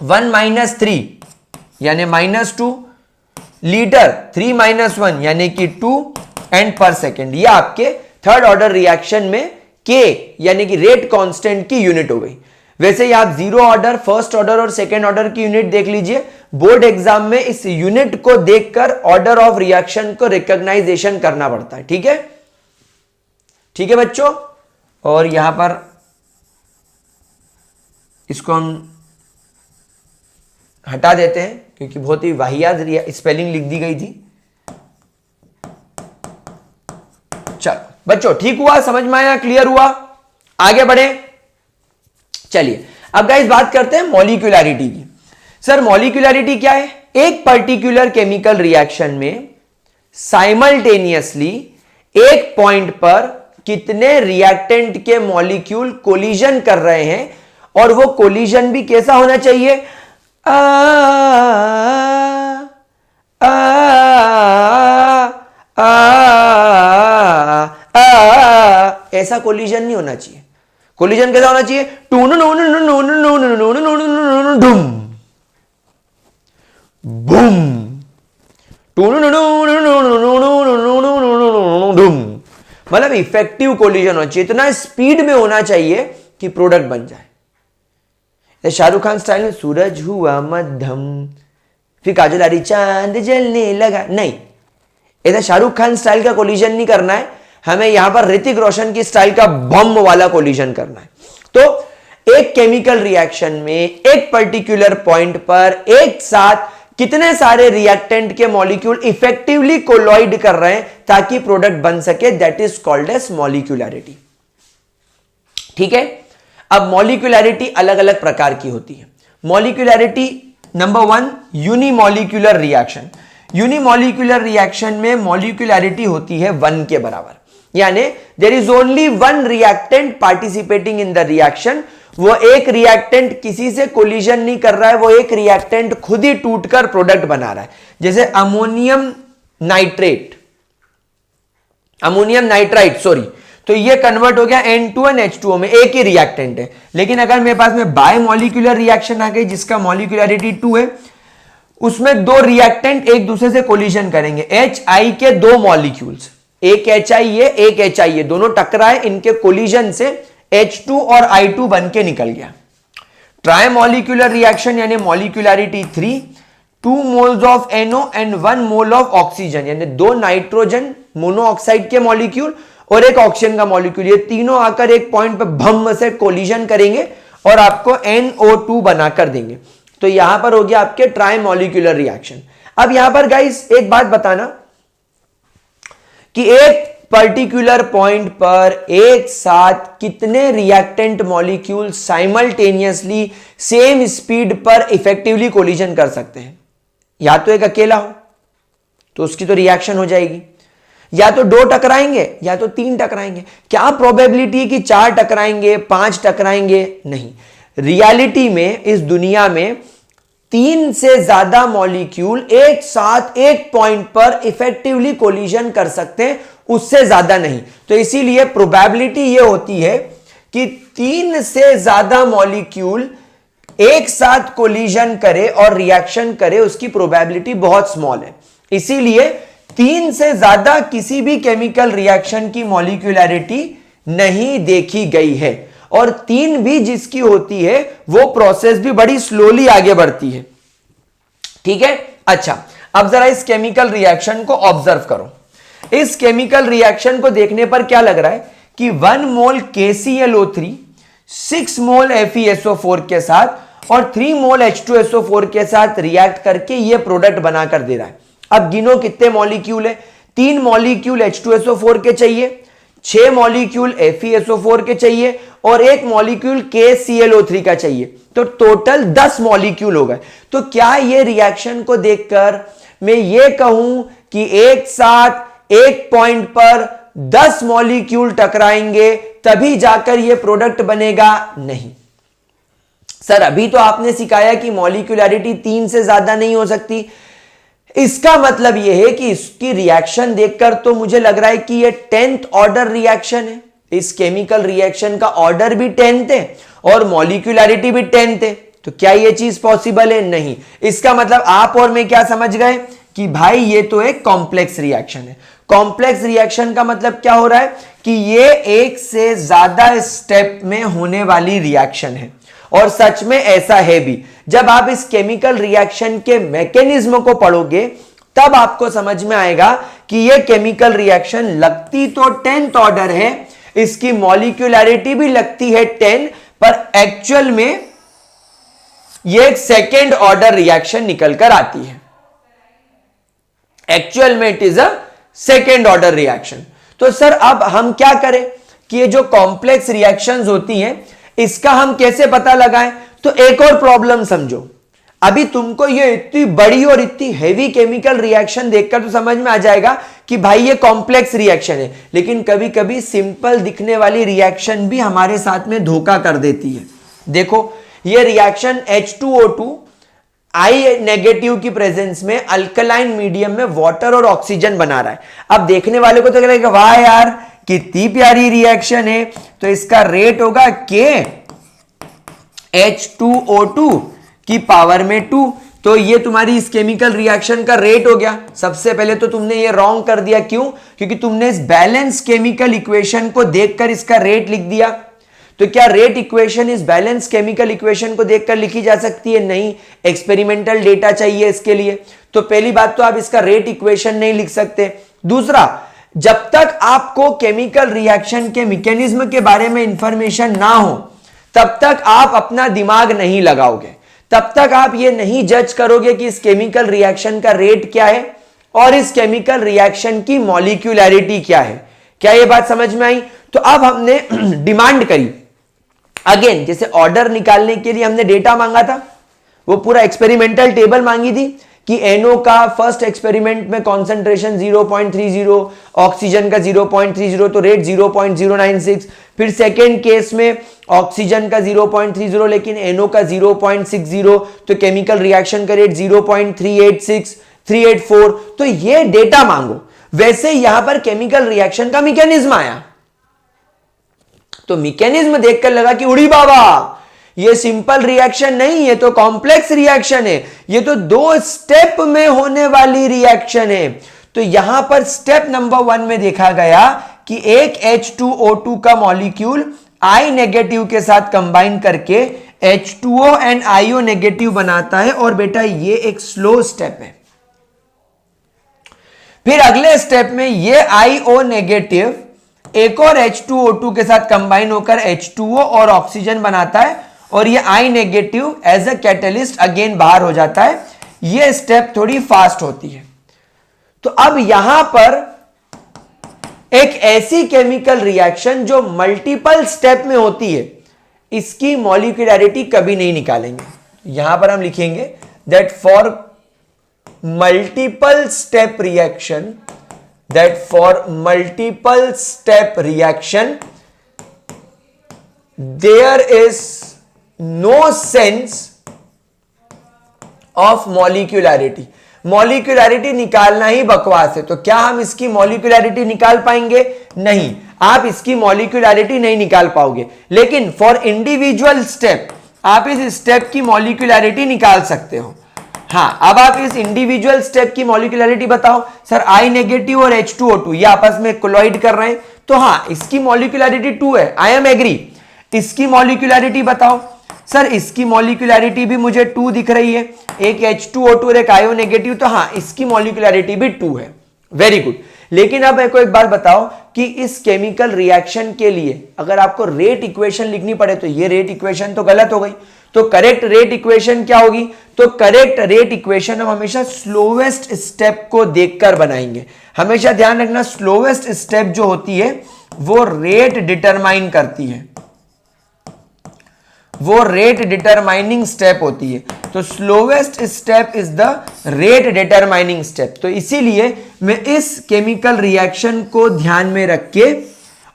1 - 3 यानी -2 लीटर 3 - 1 यानी कि 2 एंड पर सेकेंड। ये आपके थर्ड ऑर्डर रिएक्शन में k यानी कि रेट कांस्टेंट की यूनिट हो गई। वैसे ही आप जीरो ऑर्डर, फर्स्ट ऑर्डर और सेकेंड ऑर्डर की यूनिट देख लीजिए। बोर्ड एग्जाम में इस यूनिट को देखकर ऑर्डर ऑफ रिएक्शन को रिकॉग्नाइजेशन करना पड़ता है। ठीक है, ठीक है बच्चों। और यहां पर इसको हम हटा देते हैं क्योंकि बहुत ही वाहियात स्पेलिंग लिख दी गई थी। चलो बच्चों, ठीक हुआ, समझ में आया, क्लियर हुआ? आगे बढ़े, चलिए अब गाइस बात करते हैं मॉलिक्यूलैरिटी की। सर मॉलिक्यूलैरिटी क्या है? एक पर्टिकुलर केमिकल रिएक्शन में साइमल्टेनियसली एक पॉइंट पर कितने रिएक्टेंट के मॉलिक्यूल कोलिजन कर रहे हैं, और वो कोलिजन भी कैसा होना चाहिए? ऐसा कोलिजन नहीं होना चाहिए। कोलिजन कैसा होना चाहिए? मतलब इफेक्टिव कोलिजन होना चाहिए, इतना स्पीड में होना चाहिए कि प्रोडक्ट बन जाए। शाहरुख खान स्टाइल में सूरज हुआ मध्यम फिर काजल आ रही चांद जलने लगा, नहीं, ऐसा शाहरुख खान स्टाइल का कोलिजन नहीं करना है हमें। यहां पर ऋतिक रोशन की स्टाइल का बम वाला कोलिजन करना है। तो एक केमिकल रिएक्शन में एक पर्टिकुलर पॉइंट पर एक साथ कितने सारे रिएक्टेंट के मॉलिक्यूल इफेक्टिवली कोलॉइड कर रहे हैं ताकि प्रोडक्ट बन सके, दैट इज कॉल्ड एज मॉलिक्यूलैरिटी। ठीक है, अब मॉलिक्यूलैरिटी अलग अलग प्रकार की होती है। Molecularity number 1, unimolecular reaction. Unimolecular reaction में मॉलिक्यूलैरिटी होती है 1 के बराबर, यानी there is only 1 reactant participating in the reaction. वो एक रिएक्टेंट किसी से कोलिजन नहीं कर रहा है, वो एक रिएक्टेंट खुद ही टूटकर प्रोडक्ट बना रहा है। जैसे अमोनियम नाइट्राइट सॉरी, तो ये कन्वर्ट हो गया N2 H2O में, एक ही रिएक्टेंट है। लेकिन अगर मेरे पास में बायमॉलिक्यूलर रिएक्शन आ गई जिसका मॉलिक्यूलैरिटी 2 है, उसमें 2 रिएक्टेंट एक दूसरे से कोलिजन करेंगे, HI के 2 मॉलिक्यूल्स, एक HI है एक HI है, दोनों टकराए, इनके कोलिजन से H2 और I2 बन के निकल गया। ट्राइमॉलिक्यूलर रिएक्शन यानी मॉलिक्यूलैरिटी 3, 2 moles of NO and 1 mole of oxygen, यानी 2 नाइट्रोजन मोनोऑक्साइड के मॉलिक्यूल और एक ऑक्सीजन का मॉलिक्यूल, ये तीनों आकर एक पॉइंट पे भम से कोलिजन करेंगे और आपको NO2 बनाकर देंगे। तो यहां पर हो गया आपके ट्राइमॉलिक्यूलर रिएक्शन। अब यहां पर गाइस एक बात बताना कि एक पर्टिकुलर पॉइंट पर एक साथ कितने reactant molecule simultaneously same speed पर इफेक्टिवली कोलिजन कर सकते हैं। या तो एक अकेला हो तो उसकी तो रिएक्शन हो जाएगी, या तो 2 टकराएंगे या तो 3 टकराएंगे। क्या प्रोबेबिलिटी है कि 4 टकराएंगे, 5 टकराएंगे? नहीं, रियलिटी में इस दुनिया में 3 से ज्यादा मॉलिक्यूल एक साथ एक पॉइंट पर इफेक्टिवली कोलिजन कर सकते हैं, उससे ज्यादा नहीं। तो इसीलिए प्रोबेबिलिटी यह होती है कि 3 से ज्यादा मॉलिक्यूल एक साथ कोलिजन करे और रिएक्शन करे, उसकी प्रोबेबिलिटी बहुत स्मॉल है। इसीलिए 3 से ज्यादा किसी भी केमिकल रिएक्शन की मॉलिक्यूलैरिटी नहीं देखी गई है, और 3 भी जिसकी होती है वो प्रोसेस भी बड़ी स्लोली आगे बढ़ती है। ठीक है, अच्छा अब जरा इस केमिकल रिएक्शन को ऑब्जर्व करो। इस केमिकल रिएक्शन को देखने पर क्या लग रहा है कि 1 मोल KClO3 6 मोल FeSO4 के साथ और 3 मोल H2SO4 के साथ रिएक्ट करके ये प्रोडक्ट बनाकर दे रहा है। अब गिनो कितने मॉलिक्यूल है, 3 मॉलिक्यूल H2SO4 के चाहिए, 6 मॉलिक्यूल FeSO4 के चाहिए और 1 मॉलिक्यूल KClO3 का चाहिए, तो टोटल 10 मॉलिक्यूल हो गए। तो क्या ये रिएक्शन को देखकर मैं ये कहूं कि एक साथ एक पॉइंट पर 10 मॉलिक्यूल टकराएंगे तभी जाकर ये प्रोडक्ट बनेगा? नहीं सर, अभी तो आपने सिखाया कि मॉलिक्यूलैरिटी 3 से ज्यादा नहीं हो सकती। इसका मतलब यह है कि इसकी रिएक्शन देखकर तो मुझे लग रहा है कि यह 10th ऑर्डर रिएक्शन है। इस केमिकल रिएक्शन का ऑर्डर भी 10th है और मॉलिक्यूलैरिटी भी 10th है। तो क्या यह चीज पॉसिबल है? नहीं। इसका मतलब आप और मैं क्या समझ गए कि भाई ये तो एक कॉम्प्लेक्स रिएक्शन है। कॉम्प्लेक्स रिएक्शन का मतलब क्या हो रहा है कि ये एक से ज्यादा स्टेप में होने वाली रिएक्शन है, और सच में ऐसा है भी। जब आप इस केमिकल रिएक्शन के मैकेनिज्म को पढ़ोगे तब आपको समझ में आएगा कि ये केमिकल रिएक्शन लगती तो 10th ऑर्डर है, इसकी मॉलिक्यूलैरिटी भी लगती है 10, पर एक्चुअल में ये एक 2nd ऑर्डर रिएक्शन निकल कर आती है। एक्चुअल में it is a 2nd order reaction. तो सर अब हम क्या करें कि ये जो कॉम्प्लेक्स रिएक्शंस होती हैं इसका हम कैसे पता लगाएं? तो एक और प्रॉब्लम समझो। अभी तुमको ये इतनी बड़ी और इतनी हेवी केमिकल रिएक्शन देखकर तो समझ में आ जाएगा कि भाई ये कॉम्प्लेक्स रिएक्शन है, लेकिन कभी कभी सिंपल दिखने वाली रिएक्शन भी हमारे साथ में धोखा कर देती है। देखो ये रिएक्शन H2O2 I नेगेटिव की प्रेजेंस में अल्कलाइन मीडियम में वाटर और ऑक्सीजन बना रहा है। अब देखने वाले को तो लगेगा वाह यार कितनी प्यारी रिएक्शन है, तो इसका रेट होगा K H2O2 की पावर में 2। तो ये तुम्हारी इस केमिकल रिएक्शन का रेट हो गया। सबसे पहले तो तुमने ये रॉन्ग कर दिया, क्यों? क्योंकि तुमने इस बैलेंस केमिकल इक्वेशन को देखकर इसका रेट लिख दिया। तो क्या रेट इक्वेशन इस बैलेंस केमिकल इक्वेशन को देखकर लिखी जा सकती है? नहीं, एक्सपेरिमेंटल डेटा चाहिए इसके लिए। तो पहली बात तो आप इसका रेट इक्वेशन नहीं लिख सकते। दूसरा, जब तक आपको केमिकल रिएक्शन के मैकेनिज्म के बारे में इंफॉर्मेशन ना हो तब तक आप अपना दिमाग नहीं लगाओगे। तब तक आप ये नहीं जज करोगे कि इस केमिकल रिएक्शन का रेट क्या है और इस केमिकल रिएक्शन की मॉलिक्यूलैरिटी क्या है। क्या ये बात समझ में आई? तो अब हमने डिमांड करी अगेन, जैसे ऑर्डर निकालने के लिए हमने डेटा मांगा था, वो पूरा एक्सपेरिमेंटल टेबल मांगी थी कि NO का फर्स्ट एक्सपेरिमेंट में कॉन्सेंट्रेशन 0.30, ऑक्सीजन का 0.30, तो रेट 0.096, फिर सेकेंड केस में ऑक्सीजन का 0.30 लेकिन NO का 0.60, तो केमिकल रिएक्शन का रेट 0.386, 384, तो ये डेटा मांगो। वैसे यहां पर केमिकल रिएक्शन का मैकेनिज्म आया, तो मैकेनिज्म देखकर लगा कि उड़ी बाबा, ये सिंपल रिएक्शन नहीं, ये तो कॉम्प्लेक्स रिएक्शन है, ये तो 2 स्टेप में होने वाली रिएक्शन है। तो यहां पर स्टेप नंबर 1 में देखा गया कि एक H2O2 का मॉलिक्यूल I नेगेटिव के साथ कंबाइन करके H2O एंड IO नेगेटिव बनाता है, और बेटा ये एक स्लो स्टेप है। फिर अगले स्टेप में ये IO नेगेटिव एक और H2O2 के साथ कंबाइन होकर H2O और ऑक्सीजन बनाता है, और ये I negative as a catalyst again बाहर हो जाता है। ये स्टेप थोड़ी फास्ट होती है। तो अब यहां पर एक ऐसी केमिकल रिएक्शन जो मल्टीपल स्टेप में होती है, इसकी मॉलिक्यूलैरिटी कभी नहीं निकालेंगे। यहां पर हम लिखेंगे that for multiple step reaction, there is no sense of molecularity। मॉलिक्यूलैरिटी निकालना ही बकवास है। तो क्या हम इसकी मॉलिक्यूलैरिटी निकाल पाएंगे? नहीं, आप इसकी मॉलिक्यूलैरिटी नहीं निकाल पाओगे। लेकिन फॉर इंडिविजुअल स्टेप आप इस स्टेप की मॉलिक्यूलैरिटी निकाल सकते हो। हाँ, अब आप इस इंडिविजुअल स्टेप की मॉलिक्यूलैरिटी बताओ। सर I नेगेटिव और H2O2 ये आपस में कोलॉइड कर रहे हैं, तो हाँ इसकी मॉलिक्यूलैरिटी 2 है, आई एम एग्री। इसकी मॉलिक्यूलैरिटी बताओ। सर इसकी मॉलिक्यूलैरिटी भी मुझे 2 दिख रही है, एक H2O2 और एक IO नेगेटिव, तो हाँ इसकी मॉलिक्यूलैरिटी भी 2 है। Very good. लेकिन अब मेरे को एक बात बताओ कि इस केमिकल रिएक्शन के लिए अगर आपको रेट इक्वेशन लिखनी पड़े तो ये रेट इक्वेशन तो गलत हो गई। तो करेक्ट रेट इक्वेशन क्या होगी? तो करेक्ट रेट इक्वेशन हम हमेशा स्लोवेस्ट स्टेप को देखकर बनाएंगे। हमेशा ध्यान रखना, स्लोवेस्ट स्टेप जो होती है वो रेट डिटरमाइन करती है, वो रेट डिटरमाइनिंग स्टेप होती है। तो slowest step is the rate determining step. तो इसीलिए मैं इस केमिकल रिएक्शन को ध्यान में रख के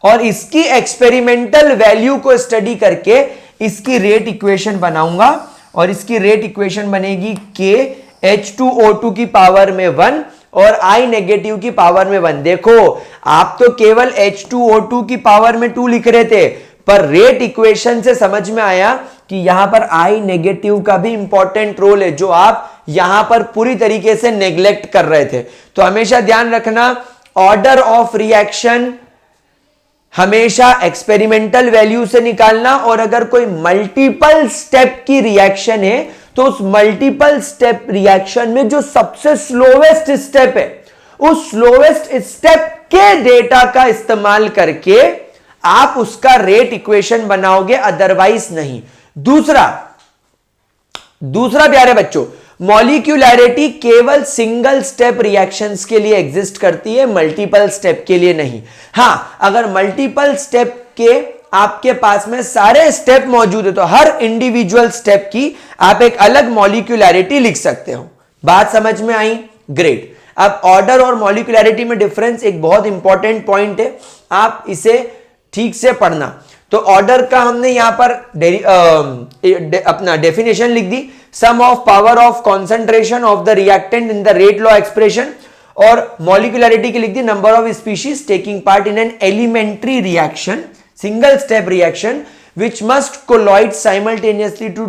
और इसकी एक्सपेरिमेंटल वैल्यू को स्टडी करके इसकी रेट इक्वेशन बनाऊंगा, और इसकी रेट इक्वेशन बनेगी K H2O2 की पावर में 1 और I नेगेटिव की पावर में 1। देखो आप तो केवल H2O2 की पावर में 2 लिख रहे थे, पर रेट इक्वेशन से समझ में आया कि यहां पर I नेगेटिव का भी इंपॉर्टेंट रोल है, जो आप यहां पर पूरी तरीके से नेग्लेक्ट कर रहे थे। तो हमेशा ध्यान रखना, ऑर्डर ऑफ रिएक्शन हमेशा एक्सपेरिमेंटल वैल्यू से निकालना, और अगर कोई मल्टीपल स्टेप की रिएक्शन है तो उस मल्टीपल स्टेप रिएक्शन में जो सबसे स्लोवेस्ट स्टेप है, उस स्लोवेस्ट स्टेप के डेटा का इस्तेमाल करके आप उसका रेट इक्वेशन बनाओगे, अदरवाइज नहीं। दूसरा प्यारे बच्चों, मॉलिक्यूलैरिटी केवल सिंगल स्टेप रिएक्शंस के लिए एग्जिस्ट करती है, मल्टीपल स्टेप के लिए नहीं। हां, अगर मल्टीपल स्टेप के आपके पास में सारे स्टेप मौजूद है तो हर इंडिविजुअल स्टेप की आप एक अलग मॉलिक्यूलैरिटी लिख सकते हो। बात समझ में आई? ग्रेट। अब ऑर्डर और मॉलिक्यूलैरिटी में डिफरेंस एक बहुत इंपॉर्टेंट पॉइंट है, आप इसे ठीक से पढ़ना। तो ऑर्डर का हमने यहां पर अपना डेफिनेशन लिख दी, sum of power of concentration of the reactant in the rate law expression, और मॉलिक्यूलैरिटी की लिख दी, number of species taking part in an elementary reaction, single step reaction which must colloid simultaneously to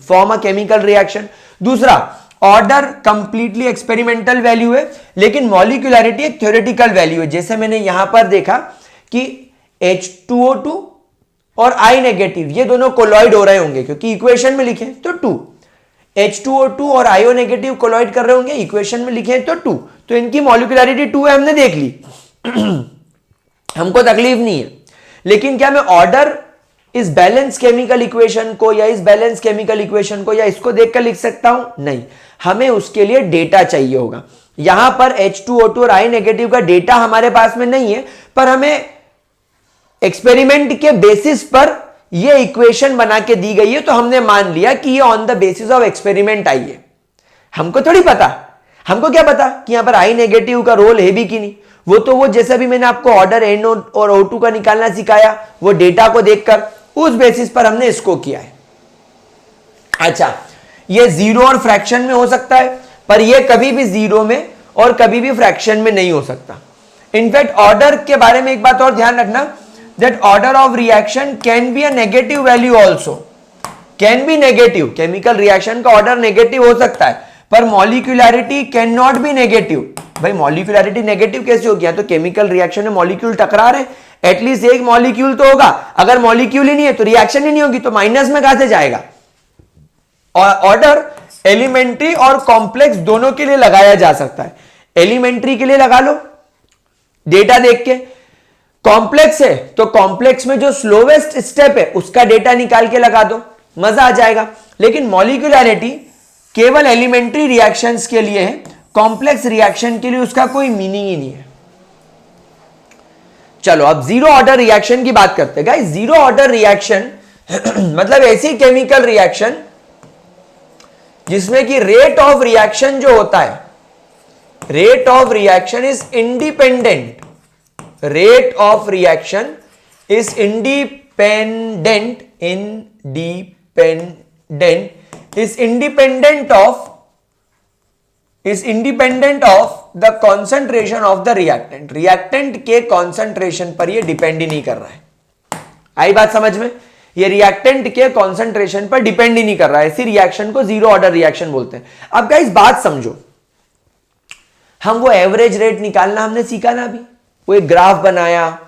form a chemical reaction। दूसरा, ऑर्डर कंप्लीटली एक्सपेरिमेंटल वैल्यू है, लेकिन मॉलिक्यूलैरिटी एक थ्योरेटिकल वैल्यू है। जैसे मैंने यहां पर देखा कि H2O2 और I नेगेटिव ये दोनों कोलॉइड हो रहे होंगे, क्योंकि इक्वेशन में लिखे तो 2, H2O2 और IO नेगेटिव कोलॉइड कर रहे होंगे, इक्वेशन में लिखे तो 2, तो इनकी मॉलिक्यूलैरिटी 2 है, हमने देख ली। हमको तकलीफ नहीं है। लेकिन क्या मैं ऑर्डर इस बैलेंस केमिकल इक्वेशन को या इस बैलेंस केमिकल इक्वेशन को या इसको देखकर लिख सकता हूं? नहीं, हमें उसके लिए डेटा चाहिए होगा। यहां पर H2O2 और I नेगेटिव का डेटा हमारे पास में नहीं है, पर हमें एक्सपेरिमेंट के बेसिस पर यह इक्वेशन बना के दी गई है, तो हमने मान लिया कि ये on the basis of experiment I है। हमको थोड़ी पता, हमको क्या पता कि यहां पर I नेगेटिव का रोल है भी कि नहीं। वो जैसा भी मैंने आपको ऑर्डर NO और O2 का निकालना सिखाया, वो डेटा को देखकर उस बेसिस पर हमने इसको किया है। अच्छा, ये जीरो और फ्रैक्शन में हो सकता है, पर ये कभी भी जीरो में और कभी भी फ्रैक्शन में नहीं हो सकता। इनफैक्ट ऑर्डर के बारे में एक बात और ध्यान रखना, that order of reaction can be a negative value also, can be negative. Chemical reaction का ऑर्डर नेगेटिव हो सकता है, पर मॉलिक्यूलैरिटी कैन नॉट बी नेगेटिव। भाई मॉलिक्यूलैरिटी नेगेटिव कैसे हो गया? तो केमिकल रिएक्शन में मॉलिक्यूल टकरा रहे, एटलीस्ट एक मॉलिक्यूल तो होगा। अगर मॉलिक्यूल ही नहीं है तो रिएक्शन ही नहीं होगी, तो माइनस में कहां से जाएगा? और ऑर्डर एलिमेंट्री और कॉम्प्लेक्स दोनों के लिए लगाया जा सकता है। एलिमेंट्री के लिए लगा लो डेटा देख के, कॉम्प्लेक्स है तो कॉम्प्लेक्स में जो स्लोवेस्ट स्टेप है उसका डेटा निकाल के लगा दो, मजा आ जाएगा। लेकिन मॉलिक्यूलैरिटी केवल एलिमेंट्री रिएक्शंस के लिए है, कॉम्प्लेक्स रिएक्शन के लिए उसका कोई मीनिंग ही नहीं है। चलो अब जीरो ऑर्डर रिएक्शन की बात करते हैं। गाइस जीरो ऑर्डर रिएक्शन मतलब ऐसी केमिकल रिएक्शन जिसमें कि रेट ऑफ रिएक्शन जो होता है, rate of reaction is independent, rate of reaction is independent independent of the concentration of the reactant. Reactant के कॉन्सेंट्रेशन पर ये डिपेंड ही नहीं कर रहा है। आई बात समझ में? ये रिएक्टेंट के कॉन्सेंट्रेशन पर डिपेंड ही नहीं कर रहा है, इसी रिएक्शन को जीरो ऑर्डर रिएक्शन बोलते हैं। अब गाइस बात समझो, हम वो एवरेज रेट निकालना हमने सीखा ना अभी, वो एक ग्राफ बनाया,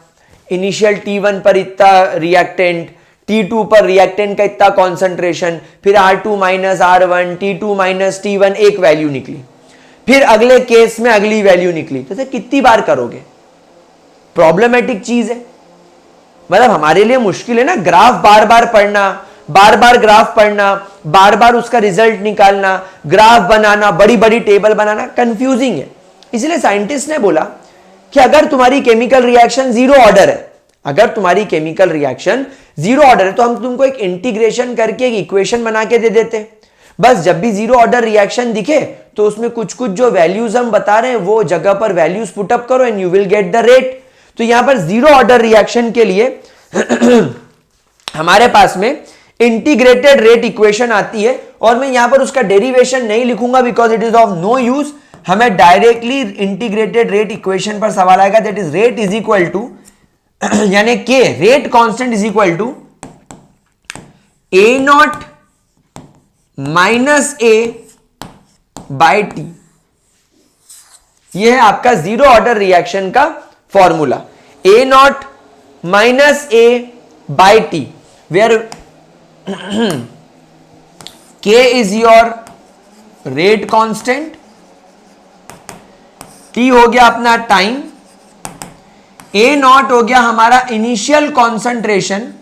इनिशियल T1 पर इतना रिएक्टेंट, T2 पर रिएक्टेंट का इतना कॉन्सेंट्रेशन, फिर R2 minus R1, T2 minus T1 एक वैल्यू निकली, फिर अगले केस में अगली वैल्यू निकली। तो कितनी बार करोगे? प्रॉब्लमेटिक चीज है, मतलब हमारे लिए मुश्किल है ना, ग्राफ बार बार पढ़ना, बार बार ग्राफ पढ़ना, बार बार उसका रिजल्ट निकालना, ग्राफ बनाना, बड़ी बड़ी टेबल बनाना, कंफ्यूजिंग है। इसलिए साइंटिस्ट ने बोला कि अगर तुम्हारी केमिकल रिएक्शन जीरो ऑर्डर है, अगर तुम्हारी केमिकल रिएक्शन जीरो ऑर्डर है, तो हम तुमको एक इंटीग्रेशन करके एक इक्वेशन बना के दे देते। बस जब भी जीरो ऑर्डर रिएक्शन दिखे तो उसमें कुछ कुछ जो वैल्यूज हम बता रहे हैं वो जगह पर वैल्यूज पुट अप करो and you will get the rate. तो यहां पर जीरो ऑर्डर रिएक्शन के लिए हमारे पास में इंटीग्रेटेड रेट इक्वेशन आती है, और मैं यहां पर उसका डेरिवेशन नहीं लिखूंगा because it is of no use. हमें डायरेक्टली इंटीग्रेटेड रेट इक्वेशन पर सवाल आएगा, that is rate is equal to यानी k rate constant is equal to A naught minus A by t. यह है आपका जीरो ऑर्डर रिएक्शन का formula, A naught minus A by t, where k is your rate constant, t हो गया अपना टाइम, ए नॉट हो गया हमारा इनिशियल कॉन्सेंट्रेशन,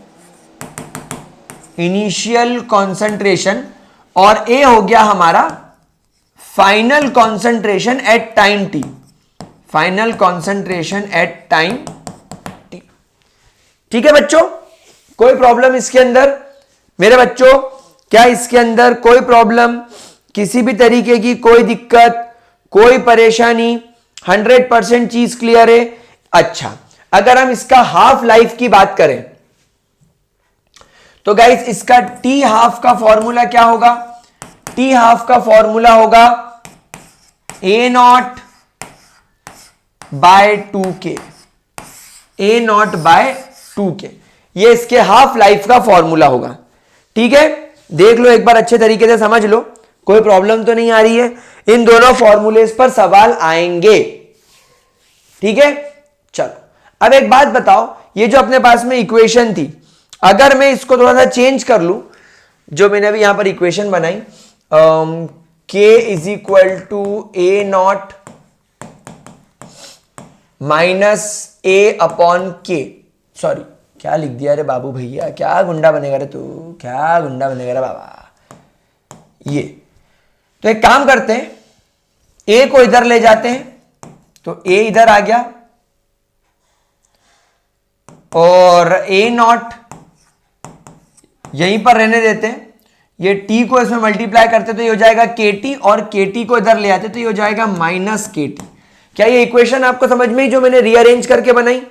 और ए हो गया हमारा final concentration eight time T, final concentration eight time T. ठीक है बच्चों, कोई प्रॉब्लम इसके अंदर? मेरे बच्चों क्या इसके अंदर कोई प्रॉब्लम, किसी भी तरीके की कोई दिक्कत, कोई परेशानी? 100% चीज क्लियर है। अच्छा, अगर हम इसका हाफ लाइफ की बात करें तो गाइस इसका टी हाफ का फॉर्मूला क्या होगा? टी हाफ का फॉर्मूला होगा A naught by 2k, A naught by 2k, ये इसके हाफ लाइफ का फॉर्मूला होगा। ठीक है, देख लो एक बार अच्छे तरीके से समझ लो, कोई प्रॉब्लम तो नहीं आ रही है। इन दोनों फॉर्मूलेस पर सवाल आएंगे। ठीक है, चलो अब एक बात बताओ, ये जो अपने पास में इक्वेशन थी, अगर मैं इसको थोड़ा सा चेंज कर लूं, जो मैंने अभी यहां पर इक्वेशन बनाई, k is equal to A naught minus A upon K, sorry क्या लिख दिया रे बाबू भैया, क्या गुंडा बनेगा रे तू, क्या गुंडा बनेगा रे बाबा। ये तो एक काम करते हैं, ए को इधर ले जाते हैं, तो ए इधर आ गया और ए नॉट यहीं पर रहने देते हैं। ये टी को इसमें मल्टीप्लाई करते तो ये हो जाएगा के टी, और के टी को इधर ले आते तो ये हो जाएगा माइनस के टी। क्या ये इक्वेशन आपको समझ में आई जो मैंने रीअरेंज करके बनाई?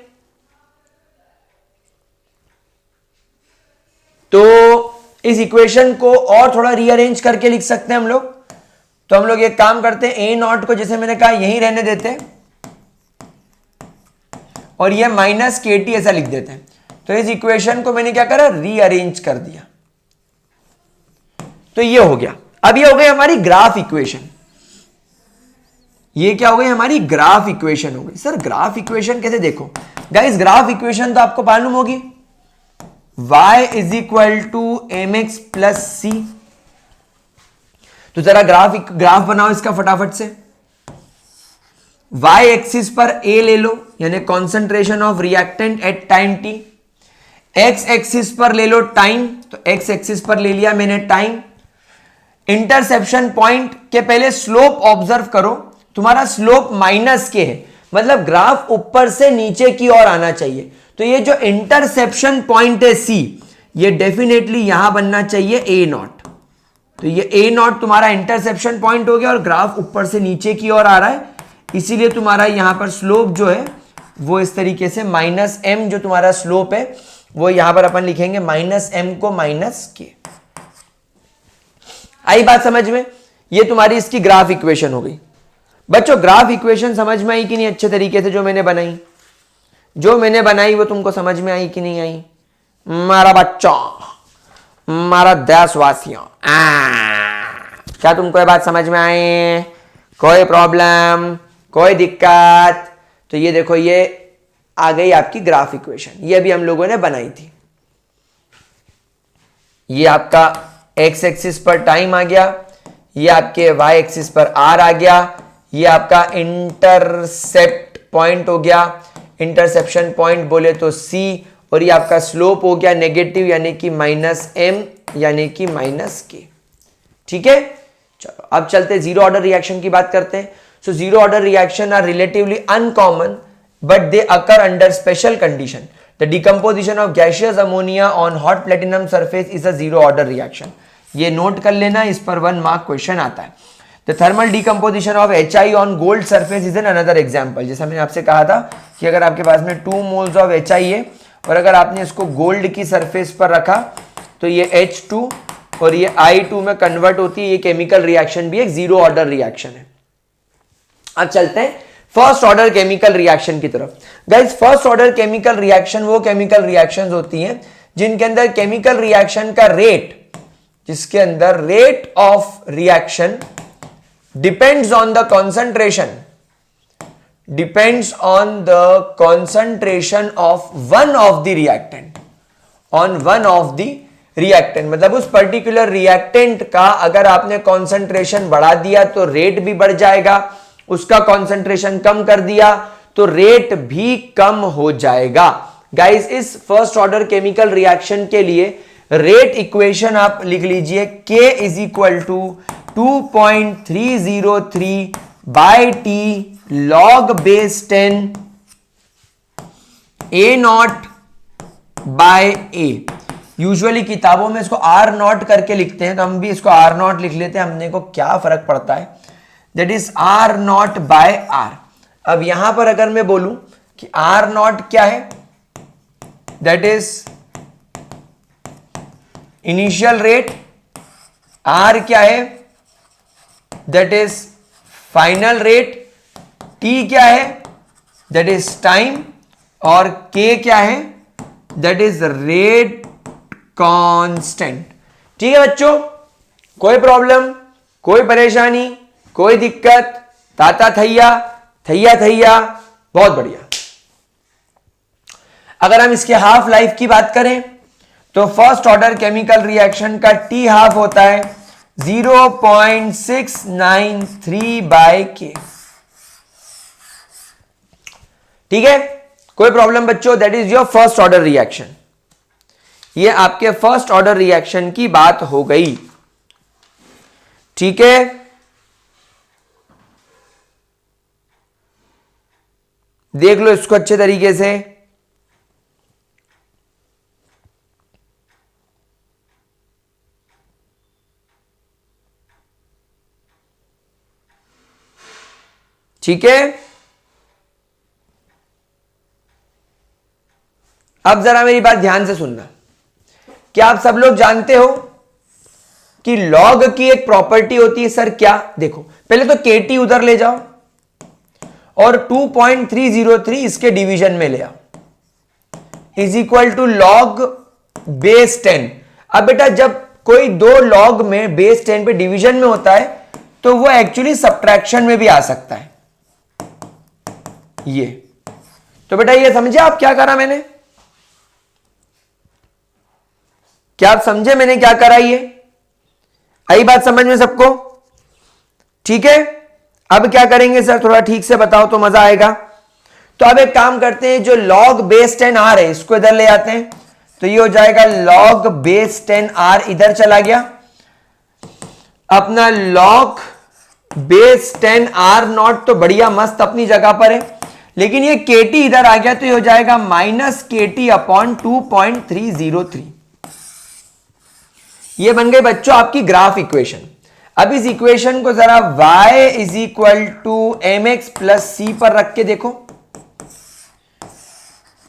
तो इस इक्वेशन को और थोड़ा रीअरेंज करके लिख सकते हैं हम लोग। तो हम लोग एक काम करते हैं, ए नॉट को जैसे मैंने कहा यहीं रहने देते हैं और ये माइनस के टी ऐसा लिख देते हैं। तो इस इक्वेशन को मैंने क्या करा, रीअरेंज कर दिया। तो ये हो गया। अब ये हो गई हमारी ग्राफ इक्वेशन। ये क्या हो गई, हमारी ग्राफ इक्वेशन हो गई। सर ग्राफ इक्वेशन कैसे? देखो गाइस, ग्राफ इक्वेशन तो आपको मालूम होगी, y is equal to m x plus c. तो जरा ग्राफ बनाओ इसका फटाफट से। y एक्सिस पर a ले लो, यानी concentration of reactant at time t। x axis पर ले लो टाइम, तो x एक्सिस पर ले लिया मैंने टाइम। इंटरसेप्शन पॉइंट के पहले स्लोप ऑब्जर्व करो, तुम्हारा स्लोप माइनस के है, मतलब ग्राफ ऊपर से नीचे की ओर आना चाहिए। तो ये जो इंटरसेप्शन पॉइंट है सी, ये डेफिनेटली यहां बनना चाहिए ए नॉट। तो ये ए नॉट तुम्हारा इंटरसेप्शन पॉइंट हो गया और ग्राफ ऊपर से नीचे की ओर आ रहा है, इसीलिए तुम्हारा यहां पर स्लोप जो है वो इस तरीके से माइनस एम, जो तुम्हारा स्लोप है वो यहां पर अपन लिखेंगे माइनस एम को माइनस के। आई बात समझ में? ये तुम्हारी इसकी ग्राफ इक्वेशन हो गई। बच्चों ग्राफ इक्वेशन समझ में आई कि नहीं अच्छे तरीके से? जो मैंने बनाई वो तुमको समझ में आई कि नहीं आई? मारा बच्चों, मारा देशवासियों, क्या तुमको ये बात समझ में आई? कोई प्रॉब्लम, कोई दिक्कत? तो ये देखो, ये आ गई आपकी ग्राफ इक्वेशन। ये भी हम लोगों ने बनाई थी। ये आपका एक्स एक्सिस पर टाइम आ गया, ये आपके वाई एक्सिस पर आर आ गया, ये आपका इंटरसेप्ट पॉइंट हो गया, इंटरसेप्शन पॉइंट बोले तो सी, और ये आपका स्लोप हो गया नेगेटिव, यानी कि माइनस एम, यानी कि माइनस के। ठीक है, चलो अब चलते जीरो ऑर्डर रिएक्शन की बात करते हैं। So zero order reaction are relatively uncommon, but they occur under special condition. The decomposition of gaseous ammonia on hot platinum surface is a zero order reaction. ये नोट कर लेना, इस पर 1 मार्क क्वेश्चन आता है। The thermal decomposition of HI on gold surface is an another example। जैसा मैंने आपसे कहा था कि अगर आपके पास में 2 moles of HI है और अगर आपने इसको गोल्ड की सरफेस पर रखा तो ये H2 और ये I2 में कन्वर्ट होती है। ये केमिकल रिएक्शन भी एक जीरो ऑर्डर रिएक्शन है। अब चलते हैं फर्स्ट ऑर्डर केमिकल रिएक्शन की तरफ। Guys first order chemical reaction वो केमिकल रिएक्शंस होती हैं जिनके अंदर केमिकल रिएक्शन का रेट, जिसके अंदर rate of reaction depends on the concentration of one of the reactant, मतलब उस पर्टिकुलर रिएक्टेंट का अगर आपने कॉन्सेंट्रेशन बढ़ा दिया तो रेट भी बढ़ जाएगा, उसका कॉन्सेंट्रेशन कम कर दिया तो रेट भी कम हो जाएगा। गाइस इस फर्स्ट ऑर्डर केमिकल रिएक्शन के लिए रेट इक्वेशन आप लिख लीजिए, K is equal to 2.303 by T log base 10 A naught by A। Usually किताबों में इसको R नॉट करके लिखते हैं, तो हम भी इसको R नॉट लिख लेते हैं, हमने को क्या फर्क पड़ता है, that is R naught by R। अब यहां पर अगर मैं बोलूं कि R नॉट क्या है, that is initial rate, R क्या है, that is final rate, T क्या है, दैट इज टाइम, और K क्या है, दैट इज रेट कांस्टेंट। ठीक है बच्चों, कोई प्रॉब्लम, कोई परेशानी, कोई दिक्कत? ताता थैया थैया थैया, बहुत बढ़िया। अगर हम इसके हाफ लाइफ की बात करें तो फर्स्ट ऑर्डर केमिकल रिएक्शन का T हाफ होता है 0.693 बाय K। ठीक है, कोई प्रॉब्लम बच्चों? That is your first order reaction. ये आपके फर्स्ट ऑर्डर रिएक्शन की बात हो गई। ठीक है, देख लो इसको अच्छे तरीके से। ठीक है, अब जरा मेरी बात ध्यान से सुनना। क्या आप सब लोग जानते हो कि लॉग की एक प्रॉपर्टी होती है सर? क्या, देखो पहले तो केटी उधर ले जाओ और 2.303 इसके डिवीजन में ले आओ, is equal to log base 10। अब बेटा जब कोई दो लॉग में बेस 10 पे डिवीजन में होता है तो वो एक्चुअली सब्ट्रैक्शन में भी आ सकता है। ये तो बेटा ये समझे आप क्या करा मैंने? क्या आप समझे मैंने क्या करा? ये आई बात समझ में सबको? ठीक है, अब क्या करेंगे सर, थोड़ा ठीक से बताओ तो मजा आएगा। तो अब एक काम करते हैं, जो log बेस 10 आर है इसको इधर ले आते हैं, तो ये हो जाएगा log बेस 10 आर इधर चला गया, अपना log बेस 10 आर नॉट तो बढ़िया मस्त अपनी जगह पर है, लेकिन ये KT इधर आ गया तो ये हो जाएगा माइनस KT अपॉन 2.303। ये बन गई बच्चों आपकी ग्राफ इक्वेशन। अब इस इक्वेशन को जरा y is equal to m x plus c पर रख के देखो,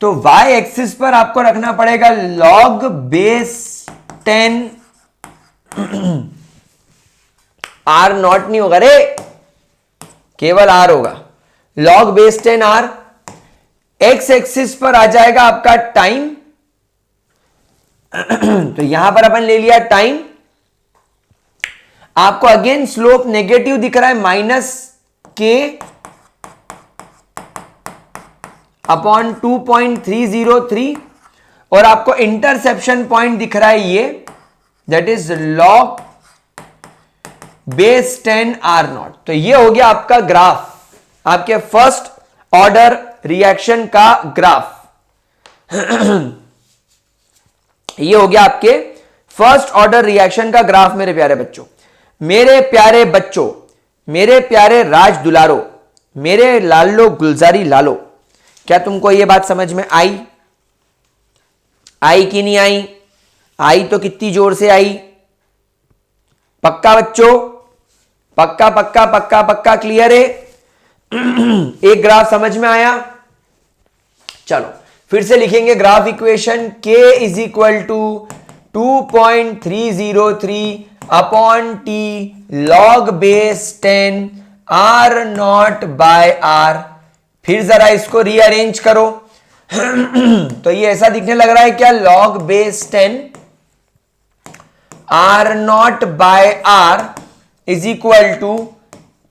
तो y एक्सिस पर आपको रखना पड़ेगा log बेस 10 r नॉट नहीं होगा रे, केवल r होगा, log base 10 r। x axis पर आ जाएगा आपका टाइम, तो यहां पर अपन ले लिया टाइम। आपको अगेन स्लोप नेगेटिव दिख रहा है, माइनस के अपॉन 2.303, और आपको इंटरसेप्शन पॉइंट दिख रहा है ये, that is log base 10 R naught. तो ये हो गया आपका ग्राफ, आपके फर्स्ट ऑर्डर रिएक्शन का ग्राफ। ये हो गया आपके फर्स्ट ऑर्डर रिएक्शन का ग्राफ मेरे प्यारे बच्चों, मेरे प्यारे बच्चों, मेरे प्यारे राज दुलारो, मेरे लालो गुलजारी लालो। क्या तुमको ये बात समझ में आई? आई कि नहीं आई? आई तो कितनी जोर से आई? पक्का बच्चों, पक्का पक्का पक्का पक्का क्लियर है? एक ग्राफ समझ में आया? चलो फिर से लिखेंगे graph equation, k is equal to 2.303 upon T log base 10 R naught by R. फिर जरा इसको रीअरेंज करो तो ये ऐसा दिखने लग रहा है क्या, log base 10 R naught by R is equal to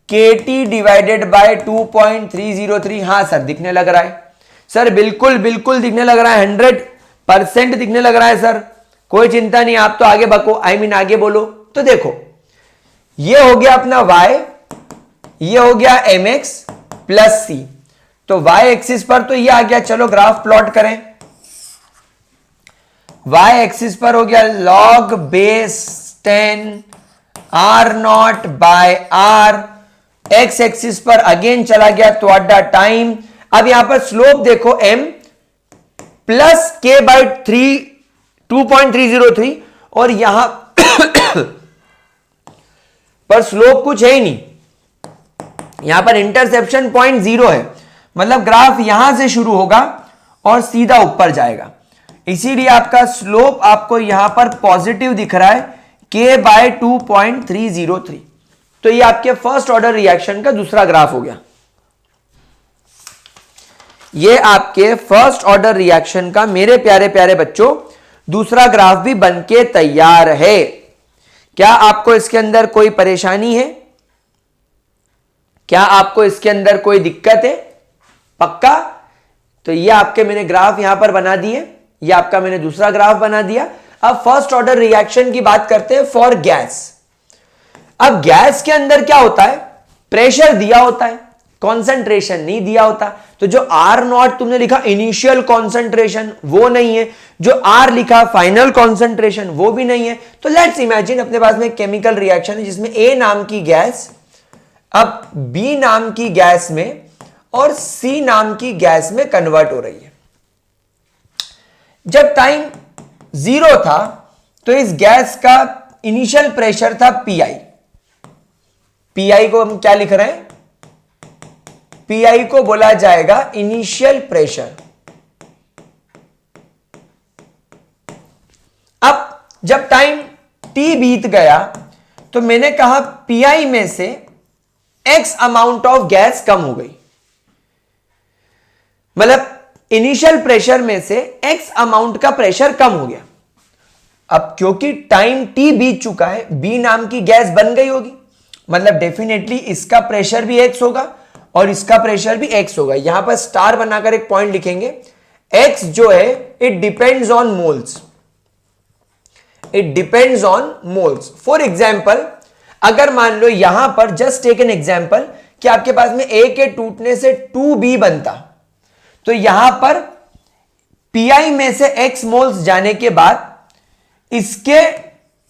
K T divided by 2.303। हाँ सर दिखने लग रहा है सर, बिल्कुल बिल्कुल दिखने लग रहा है, 100% दिखने लग रहा है सर, कोई चिंता नहीं, आप तो आगे बको, आगे बोलो। तो देखो ये हो गया अपना y, ये हो गया mx प्लस सी, तो y एक्सिस पर तो ये आ गया, चलो ग्राफ प्लॉट करें। y एक्सिस पर हो गया log base 10 r naught by r, x axis पर अगेन चला गया थोड़ा टाइम। अब यहां पर स्लोप देखो m प्लस के बाई 2.303, और यहां पर स्लोप कुछ है ही नहीं, यहां पर इंटरसेप्शन पॉइंट 0 है, मतलब ग्राफ यहां से शुरू होगा और सीधा ऊपर जाएगा, इसीलिए आपका स्लोप आपको यहां पर पॉजिटिव दिख रहा है k बाय 2.303। तो ये आपके फर्स्ट ऑर्डर रिएक्शन का दूसरा ग्राफ हो गया। ये आपके फर्स्ट ऑर्डर रिएक्शन का मेरे प्यारे प्यारे बच्चों दूसरा ग्राफ भी बनके तैयार है। क्या आपको इसके अंदर कोई परेशानी है? क्या आपको इसके अंदर कोई दिक्कत है? पक्का? तो ये आपके मैंने ग्राफ यहां पर बना दिए, ये आपका मैंने दूसरा ग्राफ बना दिया। अब फर्स्ट ऑर्डर रिएक्शन की बात करते हैं फॉर गैस। अब गैस के अंदर क्या होता है, प्रेशर दिया होता है, कॉन्सेंट्रेशन नहीं दिया होता, तो जो आर नॉट तुमने लिखा इनिशियल कॉन्सेंट्रेशन वो नहीं है, जो आर लिखा फाइनल कॉन्सेंट्रेशन वो भी नहीं है। तो लेट्स इमेजिन अपने पास में केमिकल रिएक्शन है जिसमें ए नाम की गैस अब बी नाम की गैस में और सी नाम की गैस में कन्वर्ट हो रही है। जब टाइम 0 था तो इस गैस का इनिशियल प्रेशर था पीआई। पीआई को हम क्या लिख रहे हैं? पीआई को बोला जाएगा इनिशियल प्रेशर। अब जब टाइम टी बीत गया तो मैंने कहा पीआई में से एक्स अमाउंट ऑफ गैस कम हो गई, मतलब इनिशियल प्रेशर में से एक्स अमाउंट का प्रेशर कम हो गया। अब क्योंकि टाइम टी बीत चुका है, बी नाम की गैस बन गई होगी, मतलब डेफिनेटली इसका प्रेशर भी एक्स होगा और इसका प्रेशर भी एक्स होगा। यहां पर स्टार बनाकर एक पॉइंट लिखेंगे, एक्स जो है it depends on moles, it depends on moles. For example अगर मान लो यहां पर जस्ट टेक एन एग्जाम्पल कि आपके पास में ए के टूटने से 2b बनता, तो यहां पर पीआई में से एक्स मोल्स जाने के बाद इसके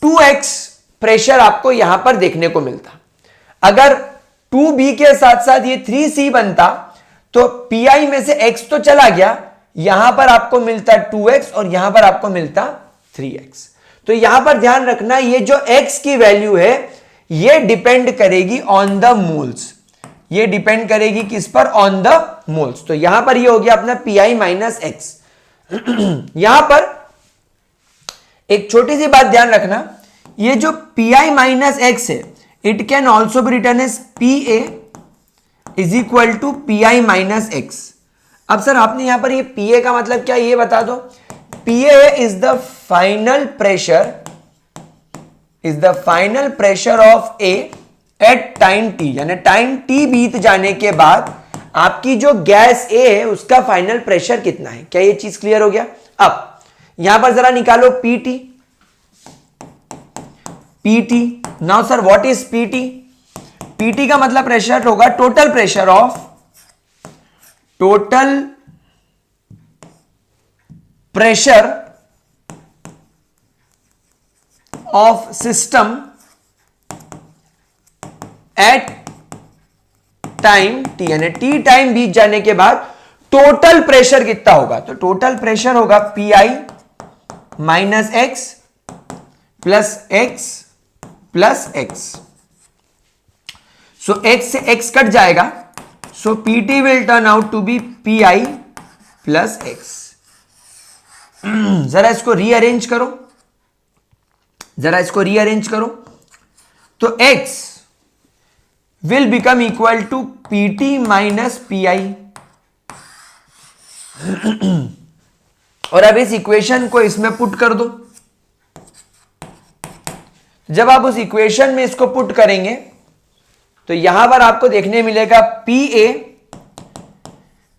2x प्रेशर आपको यहां पर देखने को मिलता। अगर 2b के साथ साथ ये 3c बनता तो पीआई में से x तो चला गया, यहां पर आपको मिलता 2x और यहां पर आपको मिलता 3x। तो यहां पर ध्यान रखना, ये जो x की वैल्यू है ये डिपेंड करेगी ऑन द मोल्स, ये डिपेंड करेगी किस पर? On the moles. तो यहां पर ये हो गया अपना पीआई माइनस एक्स। यहां पर एक छोटी सी बात ध्यान रखना, ये जो पीआई माइनस एक्स है it can also be written as P A is equal to PI minus X. अब सर आपने यहां पर ये पी ए का मतलब क्या ये बता दो। P A is the final pressure, is the final pressure of A at time T, यानी टाइम टी बीत जाने के बाद आपकी जो गैस ए है उसका फाइनल प्रेशर कितना है। क्या ये चीज क्लियर हो गया? अब यहां पर जरा निकालो PT, PT. Now sir what is PT? PT का मतलब प्रेशर होगा total pressure of, total pressure of system at time T, यानी टी टाइम बीत जाने के बाद टोटल प्रेशर कितना होगा? तो टोटल प्रेशर होगा PI minus x plus x plus x. So x से एक्स कट जाएगा, so PT will turn out to be PI plus x. जरा इसको रीअरेंज करो, जरा इसको रीअरेंज करो, तो x will become equal to PT minus PI. और अब इस इक्वेशन को इसमें पुट कर दो। जब आप उस इक्वेशन में इसको पुट करेंगे तो यहां पर आपको देखने मिलेगा P A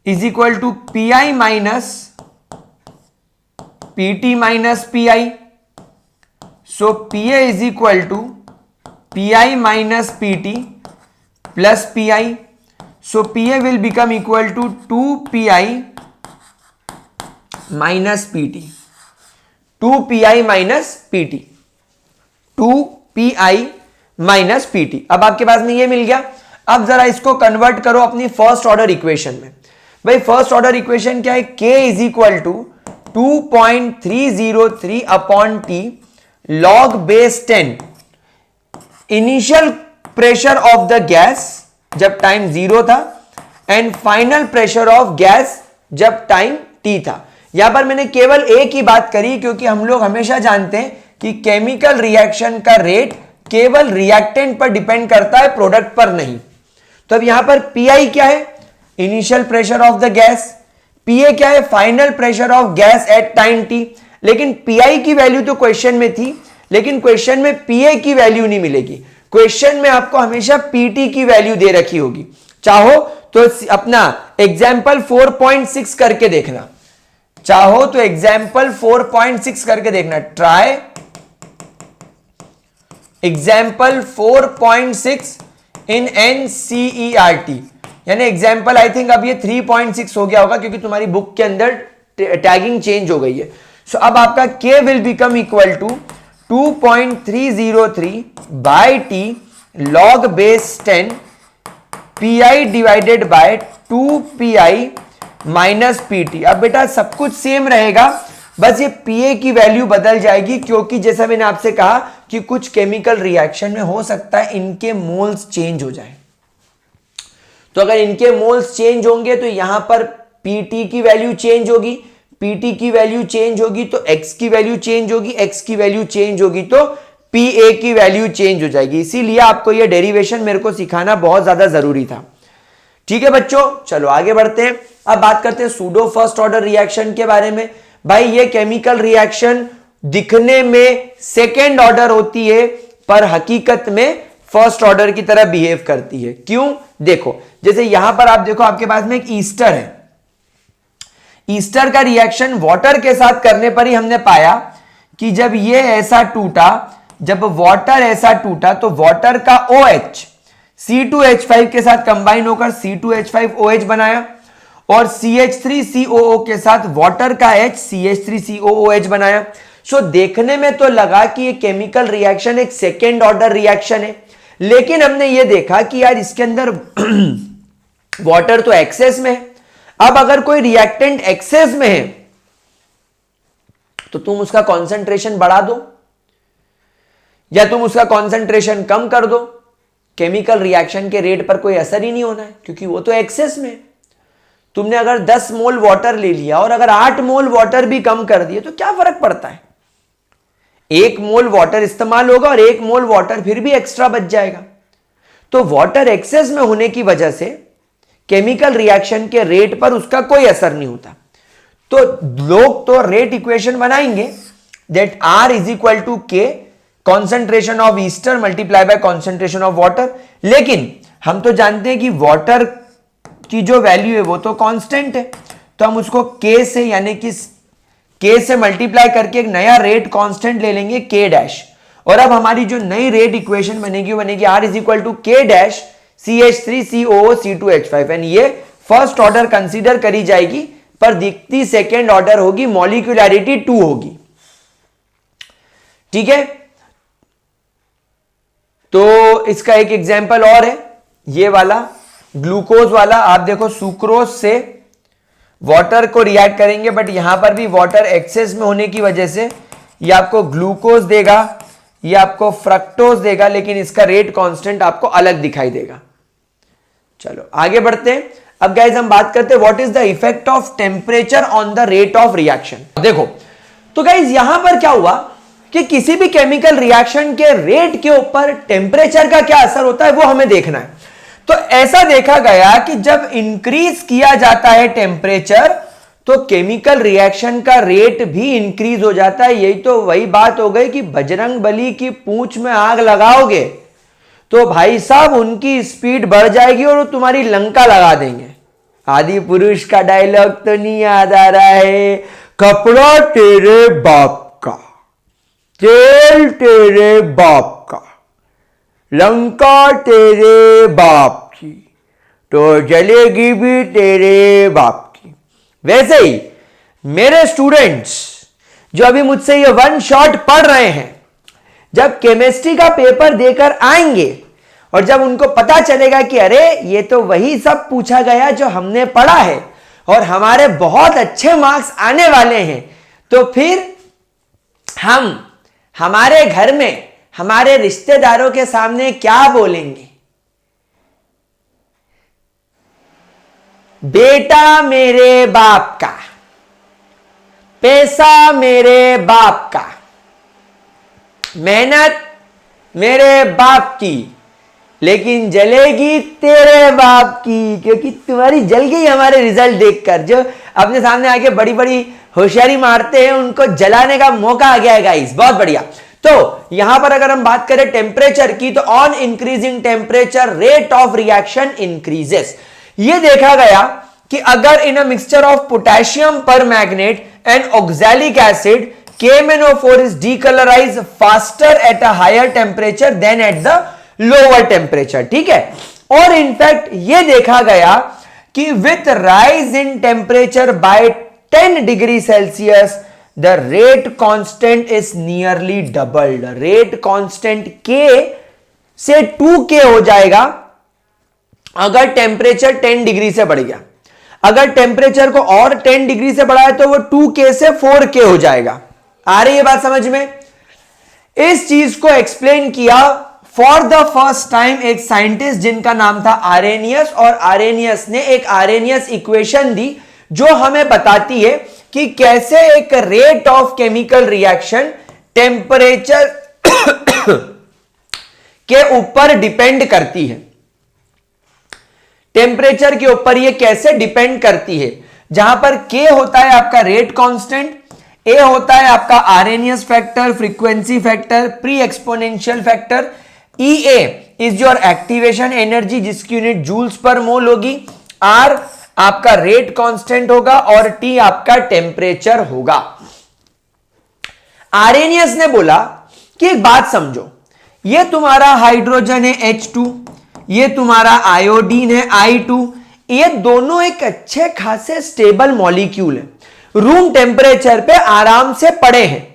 is equal to P I minus P T minus P I. So P A is equal to P I minus P T plus P I. So P A will become equal to 2pi minus P T, 2pi minus P T, 2pi minus P T. अब आपके पास में ये मिल गया। अब जरा इसको कन्वर्ट करो अपनी फर्स्ट ऑर्डर इक्वेशन में। भाई फर्स्ट ऑर्डर इक्वेशन क्या है? k is equal to 2.303 upon T log base 10 initial pressure of the gas जब टाइम 0 था and final pressure of gas जब टाइम t था। यहां पर मैंने केवल एक ही बात करी क्योंकि हम लोग हमेशा जानते हैं कि केमिकल रिएक्शन का रेट केवल रिएक्टेंट पर डिपेंड करता है, प्रोडक्ट पर नहीं। तो अब यहां पर पीआई क्या है? Initial pressure of the gas. PA क्या है? Final pressure of gas at time t. लेकिन पीआई की वैल्यू तो क्वेश्चन में थी, लेकिन क्वेश्चन में पीए की वैल्यू नहीं मिलेगी। क्वेश्चन में आपको हमेशा पीटी की वैल्यू दे रखी होगी। चाहो तो अपना एग्जाम्पल 4.6 करके देखना, चाहो तो एग्जाम्पल 4.6 करके देखना। ट्राई एग्जाम्पल 4.6 इन NCERT। यानी एग्जाम्पल आई थिंक अब ये 3.6 हो गया होगा क्योंकि तुम्हारी बुक के अंदर टैगिंग चेंज हो गई है। सो अब आपका k will become equal to 2.303 by t log base 10 pi divided by 2pi minus pt। अब बेटा सब कुछ सेम रहेगा, बस ये pa की वैल्यू बदल जाएगी क्योंकि जैसा मैंने आपसे कहा कि कुछ केमिकल रिएक्शन में हो सकता है इनके मोल्स चेंज हो जाए। तो अगर इनके मोल्स चेंज होंगे तो यहां पर pt की वैल्यू चेंज होगी, pt की वैल्यू चेंज होगी तो x की वैल्यू चेंज होगी, x की वैल्यू चेंज होगी तो pa की वैल्यू चेंज हो जाएगी। इसीलिए आपको यह डेरिवेशन मेरे को सिखाना बहुत ज्यादा जरूरी था। ठीक है बच्चों, चलो आगे बढ़ते हैं। अब बात करते हैं सूडो फर्स्ट ऑर्डर रिएक्शन के बारे में। भाई ये केमिकल रिएक्शन दिखने में सेकेंड ऑर्डर होती है पर हकीकत में फर्स्ट ऑर्डर की तरह बिहेव करती है। क्यों? देखो जैसे यहां पर आप देखो, आपके पास में एक ईस्टर है। ईस्टर का रिएक्शन वाटर के साथ करने पर ही हमने पाया कि जब ये ऐसा टूटा, जब वाटर ऐसा टूटा तो वाटर का OH C2H5 के साथ कंबाइन होकर C2H5OH बनाया और CH3COO के साथ वाटर का H CH3COOH बनाया। सो देखने में तो लगा कि ये केमिकल रिएक्शन एक सेकेंड ऑर्डर रिएक्शन है, लेकिन हमने ये देखा कि यार इसके अंदर वाटर तो एक्सेस में है। अब अगर कोई रिएक्टेंट एक्सेस में है तो तुम उसका कॉन्सेंट्रेशन बढ़ा दो या तुम उसका कॉन्सेंट्रेशन कम कर दो, केमिकल रिएक्शन के रेट पर कोई असर ही नहीं होना है क्योंकि वो तो एक्सेस में है। तुमने अगर 10 मोल वाटर ले लिया और अगर 8 मोल वाटर भी कम कर दिए तो क्या फर्क पड़ता है? 1 मोल वाटर इस्तेमाल होगा और 1 मोल वाटर फिर भी एक्स्ट्रा बच जाएगा। तो वाटर एक्सेस में होने की वजह से केमिकल रिएक्शन के रेट पर उसका कोई असर नहीं होता। तो लोग तो रेट इक्वेशन बनाएंगे that R is equal to K concentration of ester multiply by concentration of water, लेकिन हम तो जानते हैं कि वाटर की जो वैल्यू है वो तो कांस्टेंट है, तो हम उसको K से यानी कि K से मल्टीप्लाई करके एक नया रेट कांस्टेंट ले लेंगे K डैश, और अब हमारी जो नई रेट इक्वेशन बनेगी वो बनेगी R is equal to K dash CH3COO C2H5 and ये फर्स्ट ऑर्डर कंसीडर करी जाएगी पर दिखती सेकेंड ऑर्डर होगी, मॉलिक्यूलैरिटी 2 होगी। ठीक है, तो इसका एक एग्जांपल और है ये वाला ग्लूकोज वाला। आप देखो सुक्रोज से वाटर को रिएक्ट करेंगे बट यहां पर भी वाटर एक्सेस में होने की वजह से ये आपको ग्लूकोज देगा, ये आपको फ्रक्टोज देगा, लेकिन इसका रेट कांस्टेंट आपको अलग दिखाई देगा। चलो आगे बढ़ते हैं। अब गाइस हम बात करते हैं what is the effect of temperature on the rate of reaction. देखो तो गाइस यहां पर क्या हुआ कि किसी भी केमिकल रिएक्शन के रेट के ऊपर टेम्परेचर का क्या असर होता है वो हमें देखना है। तो ऐसा देखा गया कि जब इंक्रीज किया जाता है टेम्परेचर तो केमिकल रिएक्शन का रेट भी इंक्रीज हो जाता है। यही तो वही बात हो गई कि बजरंगबली की पूंछ में आग लगाओगे तो भाई साहब उनकी स्पीड बढ़ जाएगी और वो तुम्हारी लंका लगा देंगे। आदि पुरुष का डायलॉग तो नहीं याद आ रहा है, कपड़ा तेरे बाप का, तेल तेरे बाप का, लंका तेरे बाप की, तो जलेगी भी तेरे बाप की। वैसे ही मेरे स्टूडेंट्स जो अभी मुझसे ये वन शॉट पढ़ रहे हैं, जब केमिस्ट्री का पेपर देकर आएंगे और जब उनको पता चलेगा कि अरे ये तो वही सब पूछा गया जो हमने पढ़ा है और हमारे बहुत अच्छे मार्क्स आने वाले हैं, तो फिर हम हमारे घर में हमारे रिश्तेदारों के सामने क्या बोलेंगे? बेटा मेरे बाप का, पैसा मेरे बाप का, मेहनत मेरे बाप की, लेकिन जलेगी तेरे बाप की, क्योंकि तुम्हारी जल गई हमारे रिजल्ट देखकर। जो अपने सामने आके बड़ी बड़ी होशियारी मारते हैं उनको जलाने का मौका आ गया है गाइस। बहुत बढ़िया। तो यहां पर अगर हम बात करें टेम्परेचर की, तो on increasing temperature rate of reaction increases. ये देखा गया कि अगर in a mixture of potassium permanganate and oxalic acid KMnO4 is decolorized faster at a higher temperature than at the lower temperature। ठीक है, और इनफैक्ट ये देखा गया कि with rise in temperature by 10 degree Celsius the rate constant is nearly doubled. Rate constant के से 2k हो जाएगा अगर टेम्परेचर 10 डिग्री से बढ़ गया। अगर टेम्परेचर को और 10 डिग्री से बढ़ाए तो वो 2k से 4k हो जाएगा। आ रही है बात समझ में? इस चीज को एक्सप्लेन किया फॉर द फर्स्ट टाइम एक साइंटिस्ट जिनका नाम था आरेनियस, और आरेनियस ने एक आरेनियस इक्वेशन दी जो हमें बताती है कि कैसे एक rate of chemical reaction temperature के ऊपर डिपेंड करती है। टेम्परेचर के ऊपर ये कैसे डिपेंड करती है, जहां पर K होता है आपका रेट कांस्टेंट, A होता है आपका Arrhenius factor, frequency factor, pre exponential factor, EA is your activation energy जिसकी यूनिट जूल्स पर मोल होगी, R आपका रेट कांस्टेंट होगा और T आपका टेम्परेचर होगा। आरेनियस ने बोला कि एक बात समझो, ये तुम्हारा हाइड्रोजन है H2, ये तुम्हारा आयोडीन है I2, ये दोनों एक अच्छे खासे स्टेबल मॉलिक्यूल है, रूम टेम्परेचर पे आराम से पड़े हैं।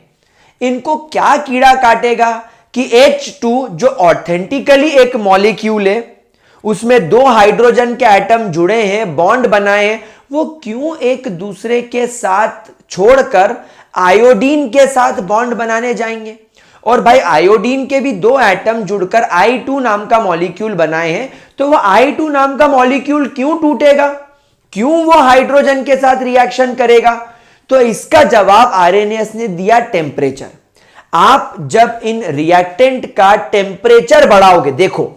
इनको क्या कीड़ा काटेगा कि H2 जो ऑथेंटिकली एक मॉलिक्यूल है, उसमें 2 हाइड्रोजन के एटम जुड़े हैं, बॉन्ड बनाए हैं, वो क्यों एक दूसरे के साथ छोड़कर आयोडीन के साथ बॉन्ड बनाने जाएंगे? और भाई आयोडीन के भी 2 एटम जुड़कर I2 नाम का मॉलिक्यूल बनाए हैं, तो वो I2 नाम का मॉलिक्यूल क्यों टूटेगा? क्यों वो हाइड्रोजन के साथ रिएक्शन करेगा? तो इसका जवाब आरेनियस ने दिया टेम्परेचर। आप जब इन रिएक्टेंट का टेम्परेचर बढ़ाओगे, देखो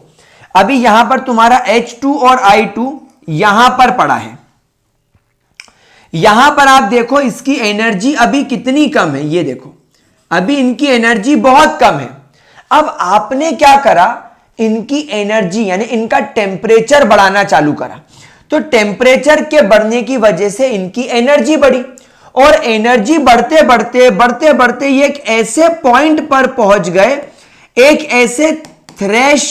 अभी यहां पर तुम्हारा H2 और I2 यहां पर पड़ा है, यहां पर आप देखो इसकी एनर्जी अभी कितनी कम है, ये देखो अभी इनकी एनर्जी बहुत कम है। अब आपने क्या करा, इनकी एनर्जी यानी इनका टेम्परेचर बढ़ाना चालू करा, तो टेम्परेचर के बढ़ने की वजह से इनकी एनर्जी बढ़ी, और एनर्जी बढ़ते बढ़ते बढ़ते बढ़ते ये एक ऐसे पॉइंट पर पहुंच गए, एक ऐसे थ्रेश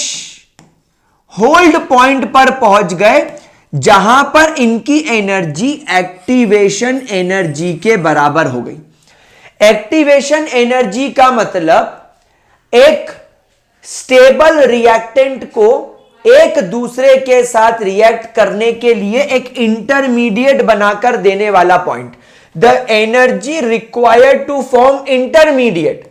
होल्ड पॉइंट पर पहुंच गए जहां पर इनकी एनर्जी एक्टिवेशन एनर्जी के बराबर हो गई। एक्टिवेशन एनर्जी का मतलब एक स्टेबल रिएक्टेंट को एक दूसरे के साथ रिएक्ट करने के लिए एक इंटरमीडिएट बनाकर देने वाला point. The energy required to form intermediate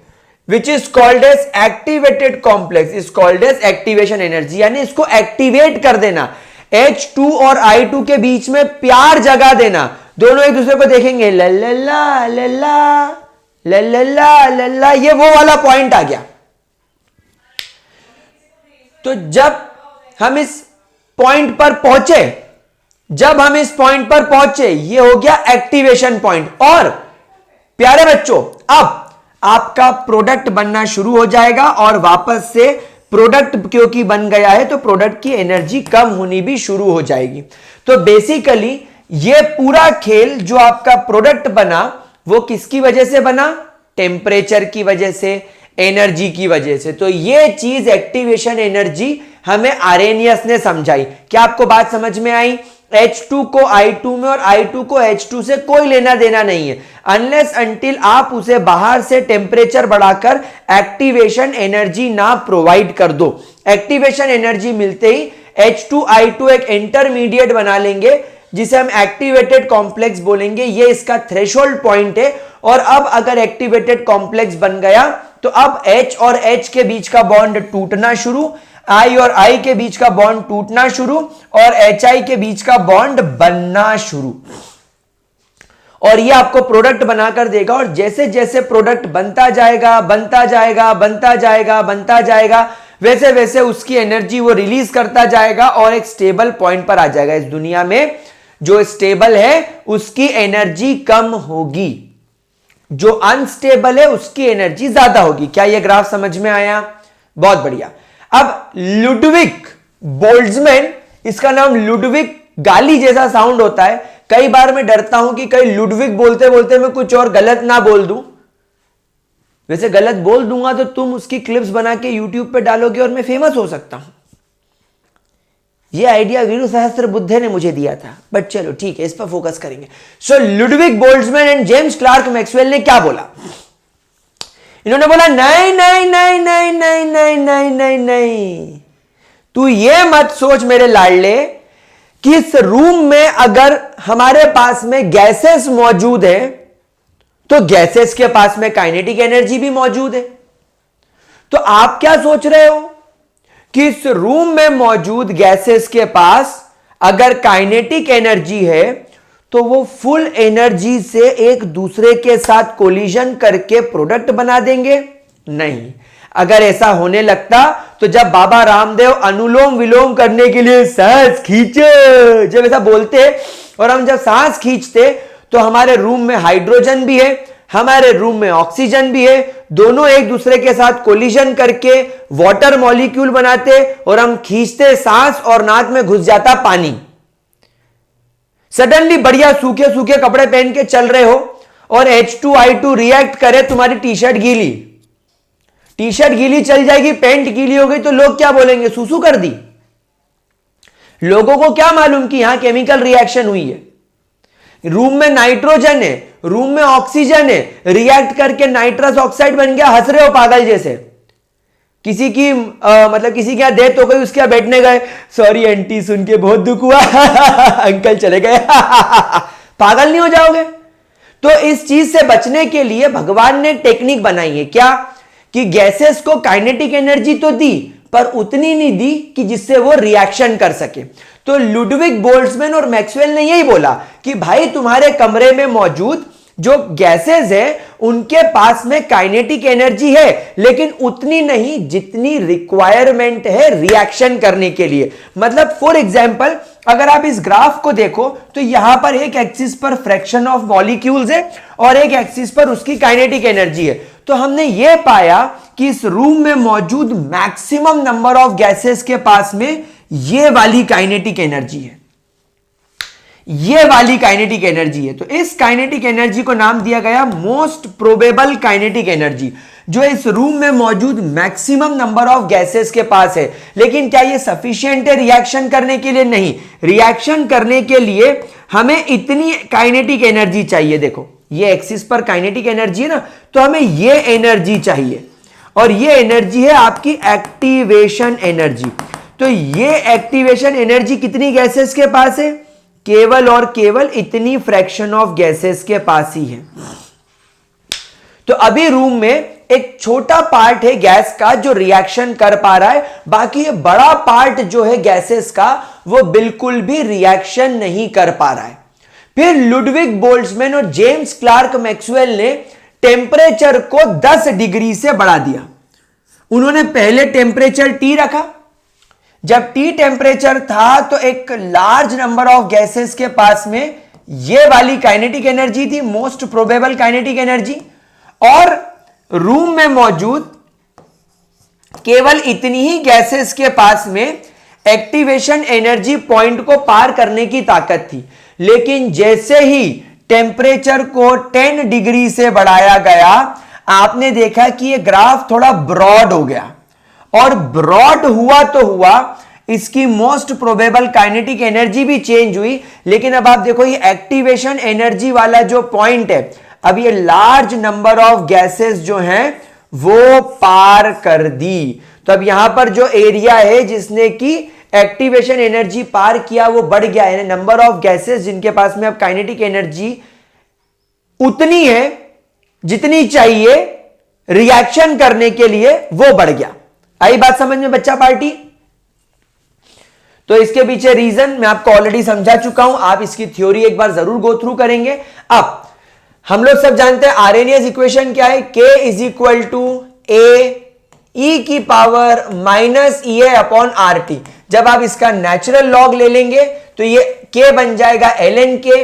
which is called as activated complex is called as activation energy, यानी इसको एक्टिवेट कर देना, H2 और I2 के बीच में प्यार जगा देना, दोनों एक दूसरे को देखेंगे लल्ला लल्ला लल्ला लल्ला, ये वो वाला पॉइंट आ गया। तो जब हम इस पॉइंट पर पहुंचे, ये हो गया एक्टिवेशन पॉइंट। और प्यारे बच्चों, अब आपका प्रोडक्ट बनना शुरू हो जाएगा, और वापस से प्रोडक्ट क्योंकि बन गया है तो प्रोडक्ट की एनर्जी कम होनी भी शुरू हो जाएगी। तो बेसिकली ये पूरा खेल जो आपका प्रोडक्ट बना वो किसकी वजह से बना? टेम्परेचर की वजह से, एनर्जी की वजह से। तो ये चीज एक्टिवेशन एनर्जी हमें आरेनियस ने समझाई। क्या आपको बात समझ में आई? H2 को I2 में और I2 को H2 से कोई लेना देना नहीं है, अनलेस अंटिल आप उसे बाहर से टेम्परेचर बढ़ाकर एक्टिवेशन एनर्जी ना प्रोवाइड कर दो। एक्टिवेशन एनर्जी मिलते ही H2 I2 एक इंटरमीडिएट बना लेंगे जिसे हम एक्टिवेटेड कॉम्प्लेक्स बोलेंगे। ये इसका थ्रेशोल्ड पॉइंट है। और अब अगर एक्टिवेटेड कॉम्प्लेक्स बन गया तो अब H और H के बीच का बॉन्ड टूटना शुरू, I और I के बीच का बॉन्ड टूटना शुरू, और HI के बीच का बॉन्ड बनना शुरू। और ये आपको प्रोडक्ट बनाकर देगा, और जैसे जैसे प्रोडक्ट बनता जाएगा बनता जाएगा बनता जाएगा बनता जाएगा, वैसे वैसे उसकी एनर्जी वो रिलीज करता जाएगा और एक स्टेबल पॉइंट पर आ जाएगा। इस दुनिया में जो स्टेबल है उसकी एनर्जी कम होगी, जो अनस्टेबल है उसकी एनर्जी ज्यादा होगी। क्या यह ग्राफ समझ में आया? बहुत बढ़िया। अब लुडविग बोल्ट्जमैन, इसका नाम लुडविग गाली जैसा साउंड होता है, कई बार मैं डरता हूं कि कहीं लुडविग बोलते बोलते मैं कुछ और गलत ना बोल दूं। वैसे गलत बोल दूंगा तो तुम उसकी क्लिप्स बना के यूट्यूब पे डालोगे और मैं फेमस हो सकता हूं। ये आइडिया वीरू सहस्त्रबुद्धे ने मुझे दिया था, बट चलो ठीक है, इस पर फोकस करेंगे। So Ludwig Boltzmann and James Clerk Maxwell ने क्या बोला? इन्होंने बोला नहीं नहीं नहीं नहीं नहीं नहीं नहीं नहीं नहीं, तू ये मत सोच मेरे लाडले कि इस रूम में अगर हमारे पास में गैसेस मौजूद है तो गैसेस के पास में काइनेटिक एनर्जी भी मौजूद है। तो आप क्या सोच रहे हो कि इस रूम में मौजूद गैसेस के पास अगर काइनेटिक एनर्जी है तो वो फुल एनर्जी से एक दूसरे के साथ कोलिजन करके प्रोडक्ट बना देंगे? नहीं। अगर ऐसा होने लगता तो जब बाबा रामदेव अनुलोम विलोम करने के लिए सांस खींचो, जब ऐसा बोलते और हम जब सांस खींचते तो हमारे रूम में हाइड्रोजन भी है, हमारे रूम में ऑक्सीजन भी है, दोनों एक दूसरे के साथ कोलिजन करके वाटर मॉलिक्यूल बनाते और हम खींचते सांस और नाक में घुस जाता पानी। सडनली बढ़िया सूखे सूखे कपड़े पहन के चल रहे हो और H2I2 रिएक्ट करे, तुम्हारी टी शर्ट गीली चल जाएगी, पैंट गीली हो गई तो लोग क्या बोलेंगे? सूसू कर दी। लोगों को क्या मालूम कि यहां केमिकल रिएक्शन हुई है। रूम में नाइट्रोजन है, रूम में ऑक्सीजन है, रिएक्ट करके नाइट्रस ऑक्साइड बन गया। हंस रहे हो पागल जैसे। किसी की मतलब किसी के यहां डेथ हो गई, उसके यहां बैठने गए, सॉरी आंटी सुन के बहुत दुख हुआ अंकल चले गए पागल नहीं हो जाओगे? तो इस चीज से बचने के लिए भगवान ने टेक्निक बनाई है क्या कि गैसेस को काइनेटिक एनर्जी तो दी पर उतनी नहीं दी कि जिससे वो रिएक्शन कर सके। तो लुडविग बोल्ट्जमैन और मैक्सवेल ने यही बोला कि भाई तुम्हारे कमरे में मौजूद जो गैसेस है उनके पास में काइनेटिक एनर्जी है लेकिन उतनी नहीं जितनी रिक्वायरमेंट है रिएक्शन करने के लिए। मतलब फॉर एग्जांपल अगर आप इस ग्राफ को देखो तो यहां पर एक एक्सिस पर फ्रैक्शन ऑफ मॉलिक्यूल्स है और एक एक्सिस पर उसकी काइनेटिक एनर्जी है। तो हमने यह पाया कि इस रूम में मौजूद मैक्सिमम नंबर ऑफ गैसेस के पास में यह वाली काइनेटिक एनर्जी है, ये वाली काइनेटिक एनर्जी है। तो इस काइनेटिक एनर्जी को नाम दिया गया मोस्ट प्रोबेबल काइनेटिक एनर्जी, जो इस रूम में मौजूद मैक्सिमम नंबर ऑफ गैसेस के पास है। लेकिन क्या ये सफिशिएंट है रिएक्शन करने के लिए? नहीं। रिएक्शन करने के लिए हमें इतनी काइनेटिक एनर्जी चाहिए। देखो ये एक्सिस पर काइनेटिक एनर्जी है ना, तो हमें ये एनर्जी चाहिए और ये एनर्जी है आपकी एक्टिवेशन एनर्जी। तो ये एक्टिवेशन एनर्जी कितनी गैसेस के पास है? केवल और केवल इतनी फ्रैक्शन ऑफ गैसेस के पास ही है। तो अभी रूम में एक छोटा पार्ट है गैस का जो रिएक्शन कर पा रहा है, बाकी ये बड़ा पार्ट जो है गैसेस का वो बिल्कुल भी रिएक्शन नहीं कर पा रहा है। फिर लुडविग बोल्ट्जमैन और जेम्स क्लार्क मैक्सवेल ने टेम्परेचर को 10 डिग्री से बढ़ा दिया। उन्होंने पहले टेम्परेचर T रखा। जब T टेम्परेचर था तो एक लार्ज नंबर ऑफ गैसेस के पास में ये वाली काइनेटिक एनर्जी थी, मोस्ट प्रोबेबल काइनेटिक एनर्जी, और रूम में मौजूद केवल इतनी ही गैसेस के पास में एक्टिवेशन एनर्जी पॉइंट को पार करने की ताकत थी। लेकिन जैसे ही टेम्परेचर को 10 डिग्री से बढ़ाया गया, आपने देखा कि ये ग्राफ थोड़ा ब्रॉड हो गया, और ब्रॉड हुआ तो हुआ, इसकी मोस्ट प्रोबेबल काइनेटिक एनर्जी भी चेंज हुई। लेकिन अब आप देखो ये एक्टिवेशन एनर्जी वाला जो पॉइंट है, अब ये लार्ज नंबर ऑफ गैसेस जो हैं वो पार कर दी। तो अब यहां पर जो एरिया है जिसने की एक्टिवेशन एनर्जी पार किया वो बढ़ गया है। नंबर ऑफ गैसेस जिनके पास में अब काइनेटिक एनर्जी उतनी है जितनी चाहिए रिएक्शन करने के लिए, वो बढ़ गया। आई बात समझ में बच्चा पार्टी? तो इसके पीछे रीजन मैं आपको ऑलरेडी समझा चुका हूं, आप इसकी थ्योरी एक बार जरूर गो थ्रू करेंगे। अब हम लोग सब जानते हैं आर्हेनियस इक्वेशन क्या है? K इज इक्वल टू ए ई की power minus E A upon R T. जब आप इसका नेचुरल लॉग ले लेंगे तो ये K बन जाएगा ln K,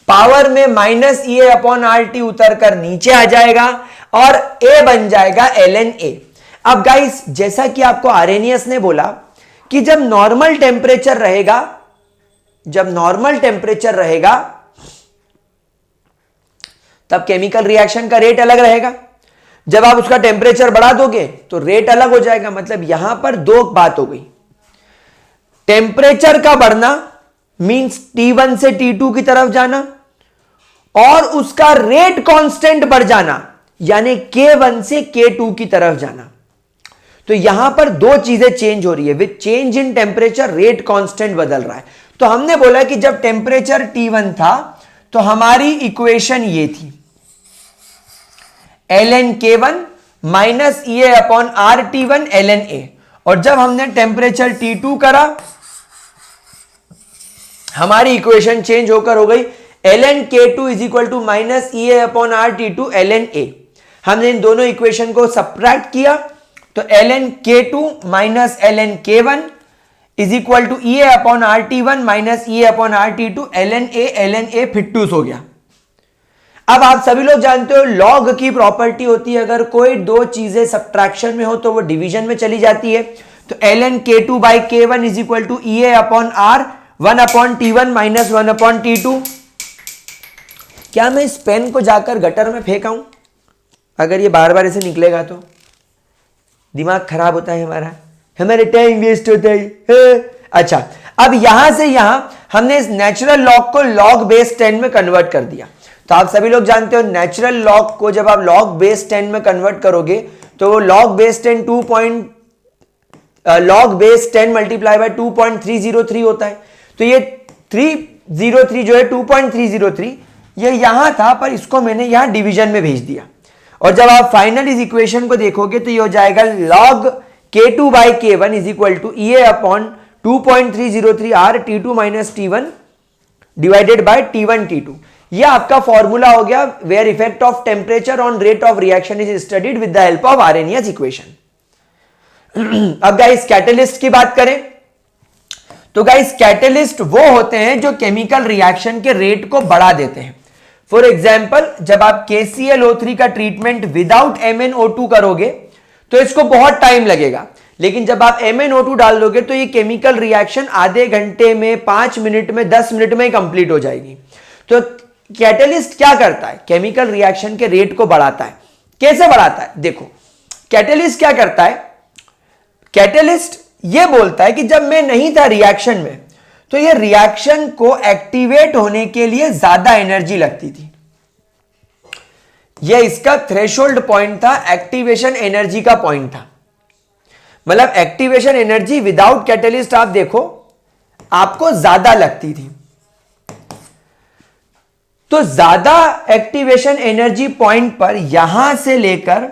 पावर में minus E A upon R T उतर कर नीचे आ जाएगा और A बन जाएगा ln A। अब गाइस जैसा कि आपको आर्हेनियस ने बोला कि जब नॉर्मल टेम्परेचर रहेगा तब केमिकल रिएक्शन का रेट अलग रहेगा। जब आप उसका टेम्परेचर बढ़ा दोगे तो रेट अलग हो जाएगा। मतलब यहां पर दो बात हो गई। टेम्परेचर का बढ़ना मींस T1 से T2 की तरफ जाना और उसका रेट कांस्टेंट बढ़ जाना यानी K1 से K2 की तरफ जाना। तो यहां पर दो चीजें चेंज हो रही है। With change in temperature rate constant बदल रहा है। तो हमने बोला कि जब टेम्परेचर T1 था तो हमारी इक्वेशन ये थी ln K1 minus EA upon R T1 ln A। और जब हमने टेम्परेचर T2 करा हमारी इक्वेशन चेंज होकर हो गई ln K2 is equal to minus EA upon R T2 ln A। हमने इन दोनों इक्वेशन को सब्ट्रैक्ट किया तो ln K2 minus ln K1 is equal to EA upon R T1 minus EA upon R T2 ln A फिट्टूस हो गया। अब आप सभी लोग जानते हो लॉग की प्रॉपर्टी होती है अगर कोई दो चीजें सब्ट्रैक्शन में हो तो वो डिवीजन में चली जाती है। तो ln K2 by K1 is equal to EA upon R 1 upon T1 minus 1 upon T2। क्या मैं इस पेन को जाकर गटर में फेंकाऊं? अगर ये बार बार ऐसे निकलेगा तो दिमाग खराब होता है हमारा टाइम वेस्ट होता है। अच्छा, अब यहां से यहां हमने इस नेचुरल लॉग को लॉग बेस 10 में कन्वर्ट कर दिया। तो आप सभी लोग जानते हो नेचुरल लॉग को जब आप लॉग बेस 10 में कन्वर्ट करोगे तो वो log base 10 log base 10 multiply by 2.303 होता है। तो ये 303 जो है 2.303 ये यहां था पर इसको मैंने यहां डिवीजन में भेज दिया। और जब आप फाइनल इस इक्वेशन को देखोगे तो ये हो जाएगा log K2 by K1 is equal to EA upon 2.303 R T2 minus T1 divided by T1 T2। ये आपका फॉर्मूला हो गया where effect of temperature on rate of reaction is studied with the help of Arrhenius equation. अब गाइस कैटलिस्ट की बात करें तो गाइस कैटलिस्ट वो होते हैं जो केमिकल रिएक्शन के रेट को बढ़ा देते हैं। फॉर एग्जाम्पल जब आप KClO3 का ट्रीटमेंट विदाउट MnO2 करोगे तो इसको बहुत टाइम लगेगा, लेकिन जब आप MnO2 डाल दोगे तो ये केमिकल रिएक्शन आधे घंटे में 5 मिनट में 10 मिनट में कंप्लीट हो जाएगी। तो कैटलिस्ट क्या करता है? केमिकल रिएक्शन के रेट को बढ़ाता है। कैसे बढ़ाता है? देखो कैटलिस्ट क्या करता है, कैटलिस्ट ये बोलता है कि जब मैं नहीं था रिएक्शन में तो ये रिएक्शन को एक्टिवेट होने के लिए ज्यादा एनर्जी लगती थी। ये इसका थ्रेशोल्ड पॉइंट था, एक्टिवेशन एनर्जी का पॉइंट था। मतलब एक्टिवेशन एनर्जी विदाउट कैटलिस्ट आप देखो आपको ज्यादा लगती थी। तो ज्यादा एक्टिवेशन एनर्जी पॉइंट पर यहां से लेकर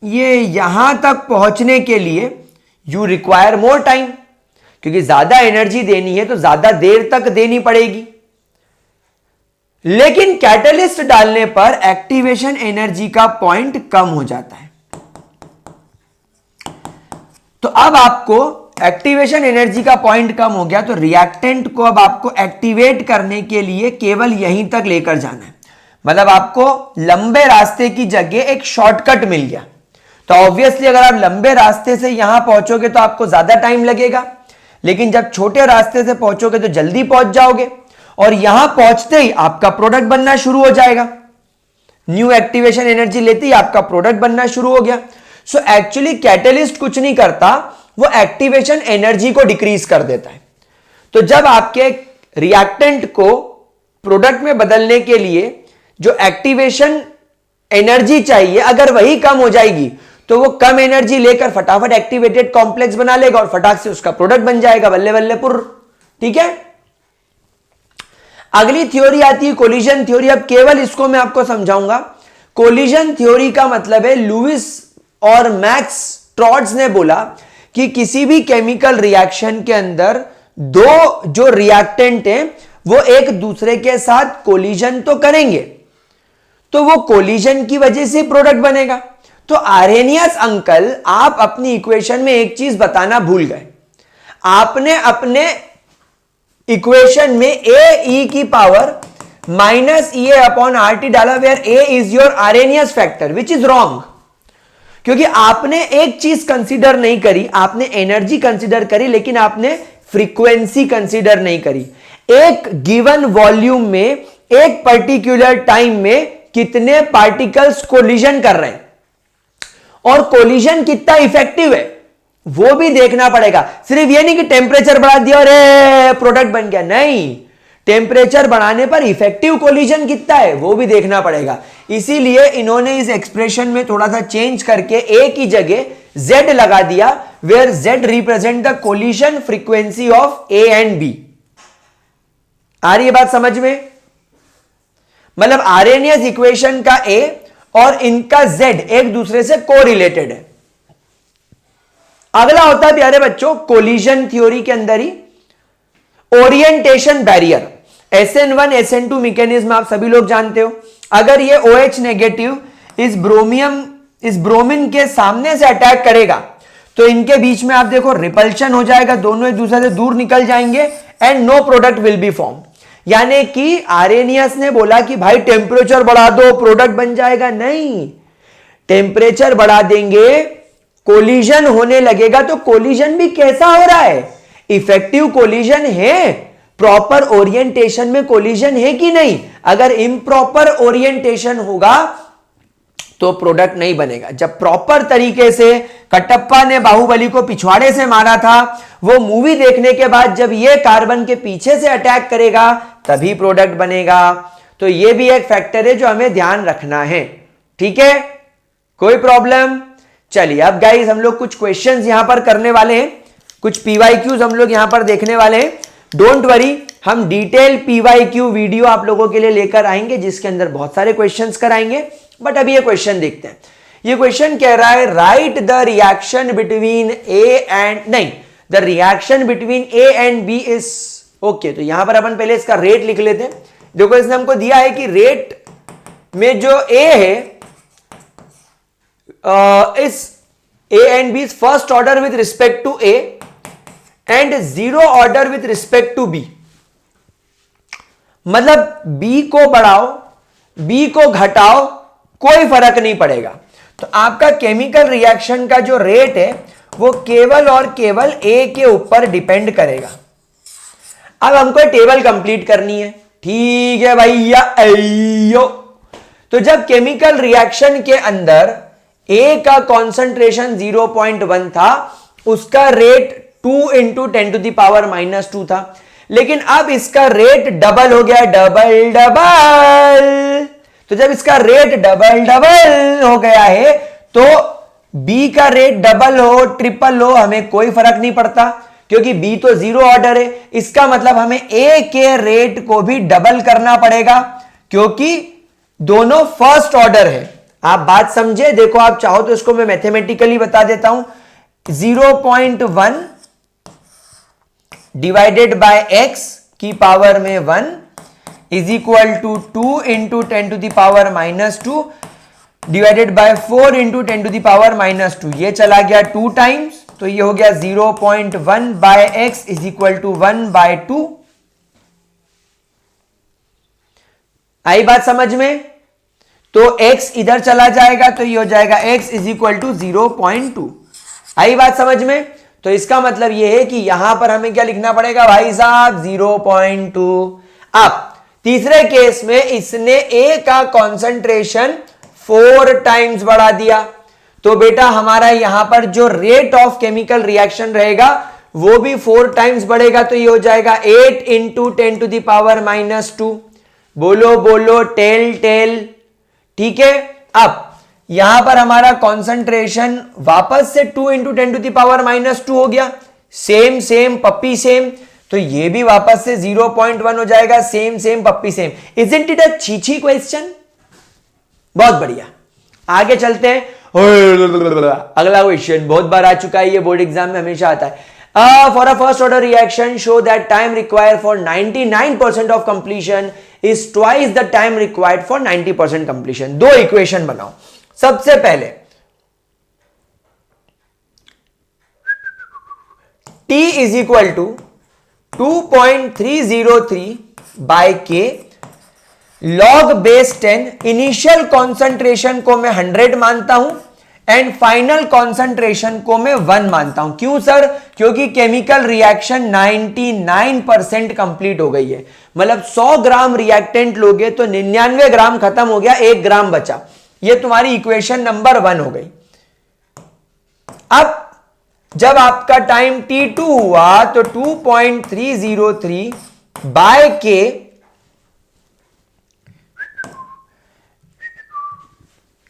ये यहां तक पहुंचने के लिए यू रिक्वायर मोर टाइम, क्योंकि ज्यादा एनर्जी देनी है तो ज्यादा देर तक देनी पड़ेगी। लेकिन कैटलिस्ट डालने पर एक्टिवेशन एनर्जी का पॉइंट कम हो जाता है। तो अब आपको एक्टिवेशन एनर्जी का पॉइंट कम हो गया तो रिएक्टेंट को अब आपको एक्टिवेट करने के लिए केवल यहीं तक लेकर जाना है। मतलब आपको लंबे रास्ते की जगह एक शॉर्टकट मिल गया। तो ऑब्वियसली अगर आप लंबे रास्ते से यहां पहुंचोगे तो आपको ज्यादा टाइम लगेगा, लेकिन जब छोटे रास्ते से पहुंचोगे तो जल्दी पहुंच जाओगे और यहां पहुंचते ही आपका प्रोडक्ट बनना शुरू हो जाएगा। न्यू एक्टिवेशन एनर्जी लेते ही आपका प्रोडक्ट बनना शुरू हो गया। सो एक्चुअली कैटलिस्ट कुछ नहीं करता, वो एक्टिवेशन एनर्जी को डिक्रीज कर देता है। तो जब आपके रिएक्टेंट को प्रोडक्ट में बदलने के लिए जो एक्टिवेशन एनर्जी चाहिए अगर वही कम हो जाएगी तो वो कम एनर्जी लेकर फटाफट एक्टिवेटेड कॉम्प्लेक्स बना लेगा और फटाक से उसका प्रोडक्ट बन जाएगा। बल्ले बल्ले पुर। ठीक है, अगली थ्योरी आती है कोलिजन थ्योरी। अब केवल इसको मैं आपको समझाऊंगा। कोलिजन थ्योरी का मतलब है लुइस और मैक्स ट्रॉट्स ने बोला कि किसी भी केमिकल रिएक्शन के अंदर दो जो रिएक्टेंट हैं वो एक दूसरे के साथ कोलिजन तो करेंगे, तो वो कोलिजन की वजह से प्रोडक्ट बनेगा। तो आर्हेनियस अंकल आप अपनी इक्वेशन में एक चीज बताना भूल गए। आपने अपने इक्वेशन में ए की power minus EA upon RT डाला where A is your Arrhenius factor which is wrong, क्योंकि आपने एक चीज कंसीडर नहीं करी। आपने एनर्जी कंसीडर करी लेकिन आपने फ्रीक्वेंसी कंसीडर नहीं करी। एक गिवन वॉल्यूम में एक पर्टिकुलर टाइम में कितने पार्टिकल्स कोलिजन कर रहे हैं और कोलिजन कितना इफेक्टिव है वो भी देखना पड़ेगा। सिर्फ ये नहीं कि टेम्परेचर बढ़ा दिया और प्रोडक्ट बन गया, नहीं, टेम्परेचर बढ़ाने पर इफेक्टिव कोलिजन कितना है वो भी देखना पड़ेगा। इसीलिए इन्होंने इस एक्सप्रेशन में थोड़ा सा चेंज करके ए की जगह जेड लगा दिया, where Z represent the collision frequency of A and B. आ रही है बात समझ में? मतलब आर्हेनियस इक्वेशन का ए और इनका जेड एक दूसरे से कोरिलेटेड है। अगला होता है प्यारे बच्चों कोलिजन थ्योरी के अंदर ही orientation barrier. SN1 SN2 mechanism आप सभी लोग जानते हो। अगर ये OH नेगेटिव इस ब्रोमीन के सामने से अटैक करेगा तो इनके बीच में आप देखो रिपल्शन हो जाएगा, दोनों एक दूसरे से दूर निकल जाएंगे and no product will be form. यानी कि आर्हेनियस ने बोला कि भाई टेम्परेचर बढ़ा दो प्रोडक्ट बन जाएगा, नहीं, टेम्परेचर बढ़ा देंगे कोलिजन होने लगेगा। तो कोलिजन भी कैसा हो रहा है? इफेक्टिव कोलिजन है, प्रॉपर ओरिएंटेशन में कोलिजन है कि नहीं? अगर इम्प्रॉपर ओरिएंटेशन होगा तो प्रोडक्ट नहीं बनेगा। जब प्रॉपर तरीके से कटप्पा ने बाहुबली को पिछवाड़े से मारा था, वो मूवी देखने के बाद जब ये कार्बन के पीछे से अटैक करेगा तभी प्रोडक्ट बनेगा। तो ये भी एक फैक्टर है जो हमें ध्यान रखना है, ठीक है? कोई प्रॉब्लम? चलिए अब गाइस हम लोग कुछ क्वेश्चंस यहां पर करने वाले हैं, कुछ PYQs हम लोग यहां पर देखने वाले हैं। डोंट वरी, हम डिटेल PYQ वीडियो आप लोगों के लिए लेकर आएंगे जिसके अंदर बहुत सारे क्वेश्चंस कराएंगे। बट अभी ये क्वेश्चन देखते हैं। ये क्वेश्चन कह रहा है right the reaction between the reaction between A and B is okay. तो यहां पर अपन पहले इसका रेट लिख लेते हैं। देखो इसने हमको दिया है कि रेट में जो ए है इस A and B first order with respect to A and zero order with respect to B. मतलब बी को बढ़ाओ बी को घटाओ कोई फर्क नहीं पड़ेगा। तो आपका केमिकल रिएक्शन का जो रेट है वो केवल और केवल ए के ऊपर डिपेंड करेगा। अब हमको टेबल कंप्लीट करनी है, ठीक है भैया अयो। तो जब केमिकल रिएक्शन के अंदर ए का कॉन्सेंट्रेशन 0.1 था, उसका rate 2 into 10 to the power -2 था। लेकिन अब इसका रेट डबल हो गया, डबल डबल। तो जब इसका रेट डबल डबल हो गया है तो बी का रेट डबल हो ट्रिपल हो हमें कोई फर्क नहीं पड़ता, क्योंकि बी तो जीरो ऑर्डर है। इसका मतलब हमें ए के रेट को भी डबल करना पड़ेगा क्योंकि दोनों फर्स्ट ऑर्डर है। आप बात समझे? देखो आप चाहो तो इसको मैं मैथमेटिकली बता देता हूं। 0.1 डिवाइडेड बाय एक्स की पावर में 1 is equal to 2 into 10 to the power -2 divided by 4 into 10 to the power -2। ये चला गया 2 टाइम्स, तो ये हो गया 0.1 by X is equal to 1/2। आई बात समझ में? तो x इधर चला जाएगा तो ये हो जाएगा x इज इक्वल टू 0.2। आई बात समझ में? तो इसका मतलब ये है कि यहां पर हमें क्या लिखना पड़ेगा भाई साहब? 0.2। अब तीसरे केस में इसने A का कॉन्सेंट्रेशन 4 टाइम्स बढ़ा दिया, तो बेटा हमारा यहां पर जो रेट ऑफ केमिकल रिएक्शन रहेगा वो भी 4 टाइम्स बढ़ेगा। तो ये हो जाएगा 8 इंटू 10 टू द पावर -2। बोलो बोलो टेल टेल, ठीक है। अब यहां पर हमारा कॉन्सेंट्रेशन वापस से 2 इंटू 10 टू द पावर -2 हो गया। सेम सेम पप्पी सेम, तो ये भी वापस से 0.1 हो जाएगा। Same same puppy same. Isn't it a छीछी क्वेश्चन? बहुत बढ़िया, आगे चलते हैं। अगला क्वेश्चन बहुत बार आ चुका है, ये बोर्ड एग्जाम में हमेशा आता है। For a first order reaction show that time required for 99% of completion is twice the time required for 90% completion. दो इक्वेशन बनाओ। सबसे पहले T is equal to 2.303 by K log base 10। Initial concentration को मैं 100 मानता हूं एंड फाइनल कॉन्सेंट्रेशन को मैं 1 मानता हूं। क्यों सर? क्योंकि केमिकल रिएक्शन 99% कंप्लीट हो गई है। मतलब 100 ग्राम रिएक्टेंट लोगे तो 99 ग्राम खत्म हो गया, 1 ग्राम बचा। ये तुम्हारी इक्वेशन नंबर 1 हो गई। अब जब आपका टाइम T2 हुआ तो 2.303 बाय के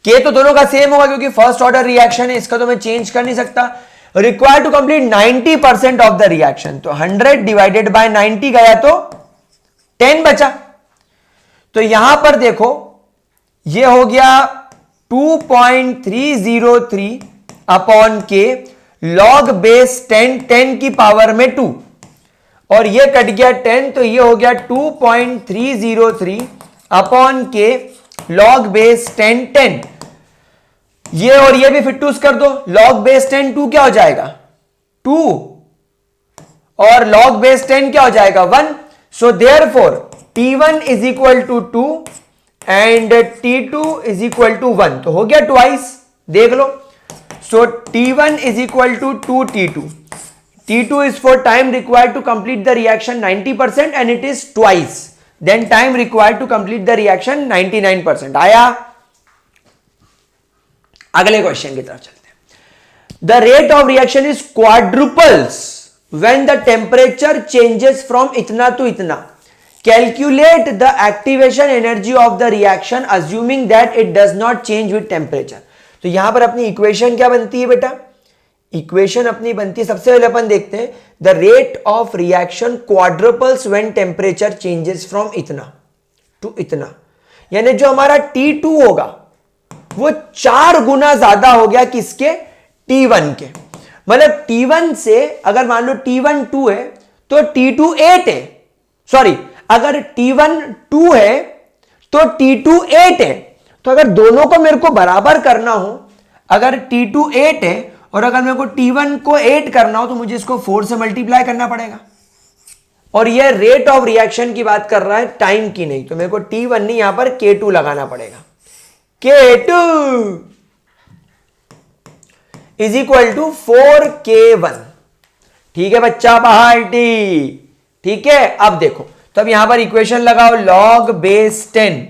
तो दोनों का सेम होगा क्योंकि फर्स्ट ऑर्डर रिएक्शन है, इसका तो मैं चेंज कर नहीं सकता। Required to complete 90% of the reaction, तो 100 डिवाइडेड बाय 90 गया तो 10 बचा। तो यहां पर देखो ये हो गया 2.303 अपॉन के लॉग बेस 10 की पावर में 2, और ये कट गया 10, तो ये हो गया 2.303 अपॉन के लॉग बेस 10। ये और ये भी फिर टूस कर दो, लॉग बेस 10 2 क्या हो जाएगा 2, और लॉग बेस 10 क्या हो जाएगा 1। So therefore T1 is equal to 2 and T2 is equal to 1, तो हो गया ट्वाइस, देख लो। So T1 is equal to 2 T2, T2 is for time required to complete the reaction 90% and it is twice, then time required to complete the reaction 99%। आया, अगले क्वेश्चन की तरफ चलते हैं। The rate of reaction is quadruples when the temperature changes from इतना to इतना। Calculate the activation energy of the reaction assuming that it does not change with temperature। तो यहां पर अपनी इक्वेशन क्या बनती है बेटा, इक्वेशन अपनी बनती है, सबसे पहले अपन देखते हैं the rate of reaction quadruples when temperature changes from इतना टू इतना, यानी जो हमारा T2 होगा वो 4 गुना ज्यादा हो गया किसके, T1 के। मतलब T1 से अगर मान लो T1 2 है तो T2 8 है, सॉरी अगर T1 2 है तो T2 8 है। तो अगर दोनों को मेरे को बराबर करना हो, अगर T2 8 है और अगर मेरे को T1 को 8 करना हो तो मुझे इसको 4 से मल्टीप्लाई करना पड़ेगा। और ये रेट ऑफ रिएक्शन की बात कर रहा है, टाइम की नहीं, तो मेरे को T1 नहीं यहां पर K2 लगाना पड़ेगा। K2 is equal to 4K1। ठीक है बच्चा पार्टी, ठीक है। अब देखो, तो अब यहां पर इक्वेशन लगाओ, log base 10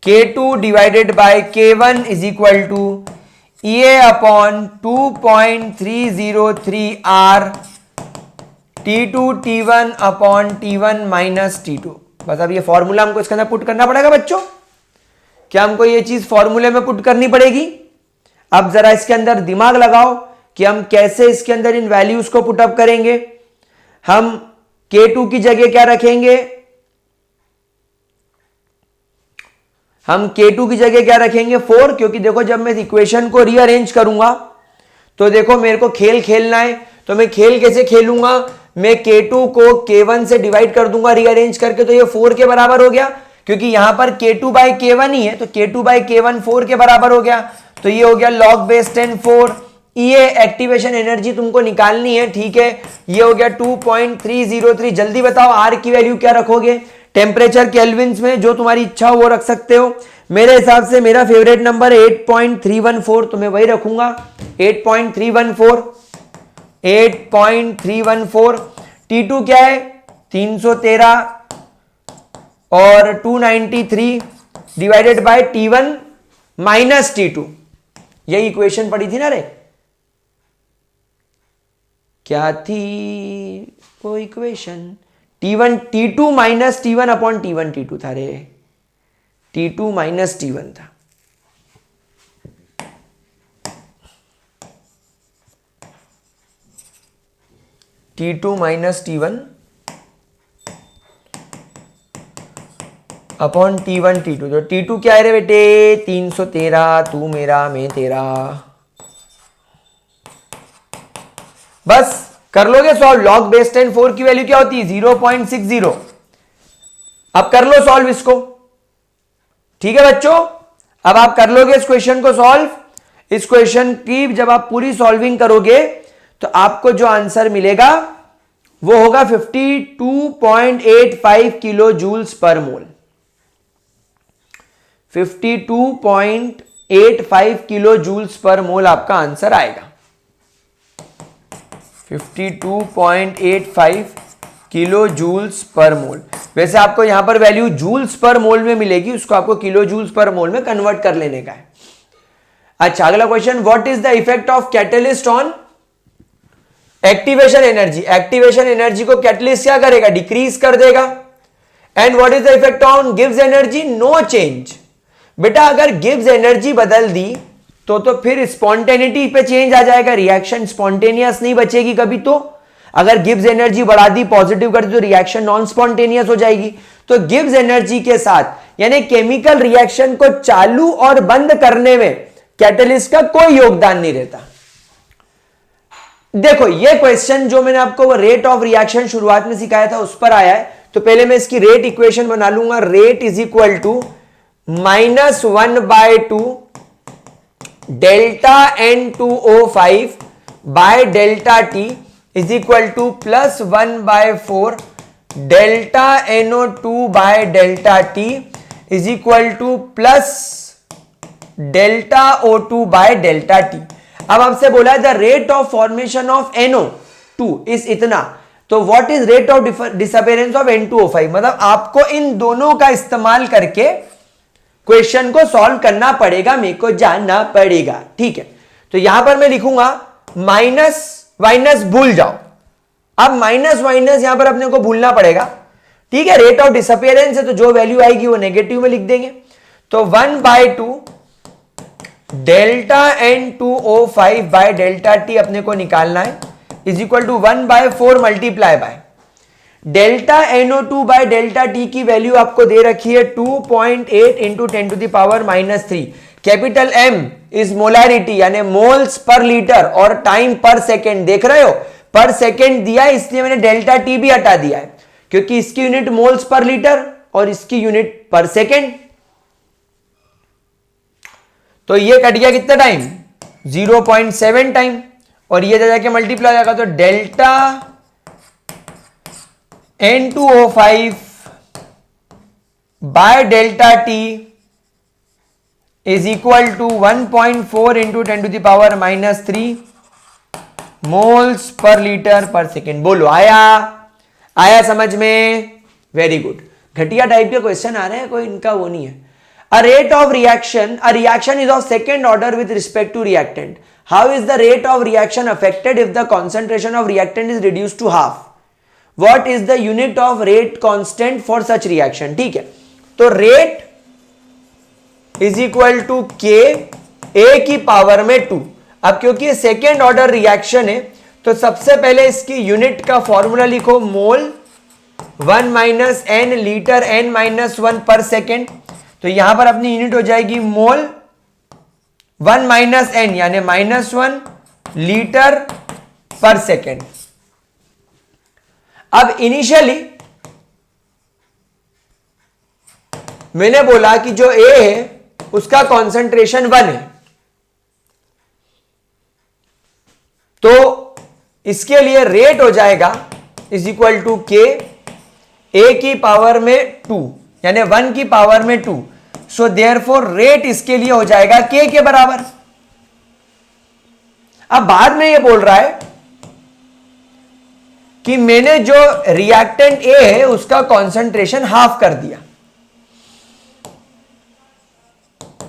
K2 divided by K1 is equal to A upon 2.303 R T2 T1 upon T1 minus T2। बस अब ये फॉर्मूला हमको इसके अंदर पुट करना पड़ेगा बच्चों। क्या हमको ये चीज फॉर्मूले में पुट करनी पड़ेगी? अब जरा इसके अंदर दिमाग लगाओ कि हम कैसे इसके अंदर इन वैल्यूज को पुटअप करेंगे। हम K2 की जगह क्या रखेंगे, हम K2 की जगह क्या रखेंगे 4, क्योंकि देखो जब मैं इक्वेशन को रीअरेंज करूंगा तो देखो मेरे को खेल खेलना है, तो मैं खेल कैसे खेलूंगा, मैं K2 को K1 से डिवाइड कर दूंगा रीअरेंज करके, तो ये 4 के बराबर हो गया, क्योंकि यहां पर K2 बाई K1 ही है, तो K2 बाई K1 4 के बराबर हो गया। तो ये हो गया लॉग बेस 10 4। ये एक्टिवेशन एनर्जी तुमको निकालनी है, ठीक है। ये हो गया 2.303। जल्दी बताओ R की वैल्यू क्या रखोगे, टेम्परेचर केल्विन्स में जो तुम्हारी इच्छा हो वो रख सकते हो। मेरे हिसाब से मेरा फेवरेट नंबर है 8.314, तो मैं वही रखूंगा 8.314। 8.314। T2 क्या है 313 और 293 divided by T1 minus T2। यही इक्वेशन पड़ी थी ना रे, क्या थी वो equation, T2 minus T1 upon T1 T2 था रे, T2 माइनस T1 था। T2 minus T1 upon T1 T2। तो T2 क्या है रे बेटे 313, तू मेरा मैं तेरा। बस कर लोगे सॉल्व। लॉग बेस 10 4 की वैल्यू क्या होती है 0.60। अब कर लो सॉल्व इसको, ठीक है बच्चों। अब आप कर लोगे इस क्वेश्चन को सॉल्व। इस क्वेश्चन की जब आप पूरी सॉल्विंग करोगे तो आपको जो आंसर मिलेगा वो होगा 52.85 किलो जूल्स पर मोल। 52.85 किलो जूल्स पर मोल आपका आंसर आएगा। 52.85 किलो जूल्स पर मोल। वैसे आपको यहां पर वैल्यू जूल्स पर मोल में मिलेगी, उसको आपको किलो जूल्स पर मोल में कन्वर्ट कर लेने का है। अच्छा, अगला question, what is the effect of catalyst on activation energy? Activation energy को कैटलिस्ट क्या करेगा? डिक्रीज कर देगा। And what is the effect on गिव्स एनर्जी? No change. बेटा अगर गिव्स एनर्जी बदल दी तो फिर स्पॉन्टेनिटी पे चेंज आ जाएगा, रिएक्शन स्पॉन्टेनियस नहीं बचेगी कभी। तो अगर गिव्स एनर्जी बढ़ा दी, पॉजिटिव कर दी, तो रिएक्शन नॉन स्पॉन्टेनियस हो जाएगी। तो गिव्स एनर्जी के साथ यानी केमिकल रिएक्शन को चालू और बंद करने में कैटलिस्ट का कोई योगदान नहीं रहता। देखो ये क्वेश्चन जो मैंने आपको रेट ऑफ रिएक्शन शुरुआत में सिखाया था उस पर आया है। तो पहले मैं इसकी रेट इक्वेशन बना लूंगा। Rate is equal to -1/2 delta N2O5 by delta T is equal to +1/4 delta NO2 by delta T is equal to plus delta O2 by delta T। अब आपसे बोला है the rate of formation of NO2 is इतना, तो what is rate of disappearance of N2O5? मतलब आपको इन दोनों का इस्तेमाल करके क्वेश्चन को सॉल्व करना पड़ेगा, मेरे को जानना पड़ेगा। ठीक है, तो यहां पर मैं लिखूंगा माइनस माइनस भूल जाओ। अब माइनस माइनस यहां पर अपने को भूलना पड़ेगा। ठीक है, रेट ऑफ डिसअपियरेंस है तो जो वैल्यू आएगी वो नेगेटिव में लिख देंगे। तो 1/2 delta N2O5 by delta T अपने को निकालना है, is equal to 1/4 multiply by delta NO2 by delta T की वैल्यू आपको दे रखी है 2.8 into 10⁻³ capital M is molarity यानी मोल्स पर लीटर और टाइम पर सेकेंड। देख रहे हो पर सेकेंड दिया है, इसलिए मैंने डेल्टा T भी हटा दिया है क्योंकि इसकी यूनिट मोल्स पर लीटर और इसकी यूनिट पर सेकेंड। तो ये कट गया कितना टाइम? 0.7 टाइम, और ये जाके मल्टीप्लाई हो जाएगा तो delta N2O5 by delta T is equal to 1.4 into 10⁻³ moles per litre per second. बोलो आया समझ में? Very good. घटिया टाइप के क्वेश्चन आ रहे हैं, कोई इनका वो नहीं है। A rate of reaction, a reaction is of second order with respect to reactant. How is the rate of reaction affected if the concentration of reactant is reduced to half? What is the unit of rate constant for such reaction? ठीक है, तो rate is equal to K A की पावर में 2। अब क्योंकि ये सेकेंड ऑर्डर रिएक्शन है तो सबसे पहले इसकी यूनिट का फॉर्मूला लिखो, मोल 1 - n लीटर n-1 पर सेकेंड। तो यहां पर अपनी यूनिट हो जाएगी मोल 1 - n यानी -1 लीटर पर सेकेंड। अब इनिशियली मैंने बोला कि जो A है उसका कॉन्सेंट्रेशन 1 है, तो इसके लिए रेट हो जाएगा is equal to K A की पावर में 2 यानी 1 की पावर में 2। सो देयरफॉर रेट इसके लिए हो जाएगा K के बराबर। अब बाद में ये बोल रहा है कि मैंने जो रिएक्टेंट A है उसका कॉन्सेंट्रेशन हाफ कर दिया,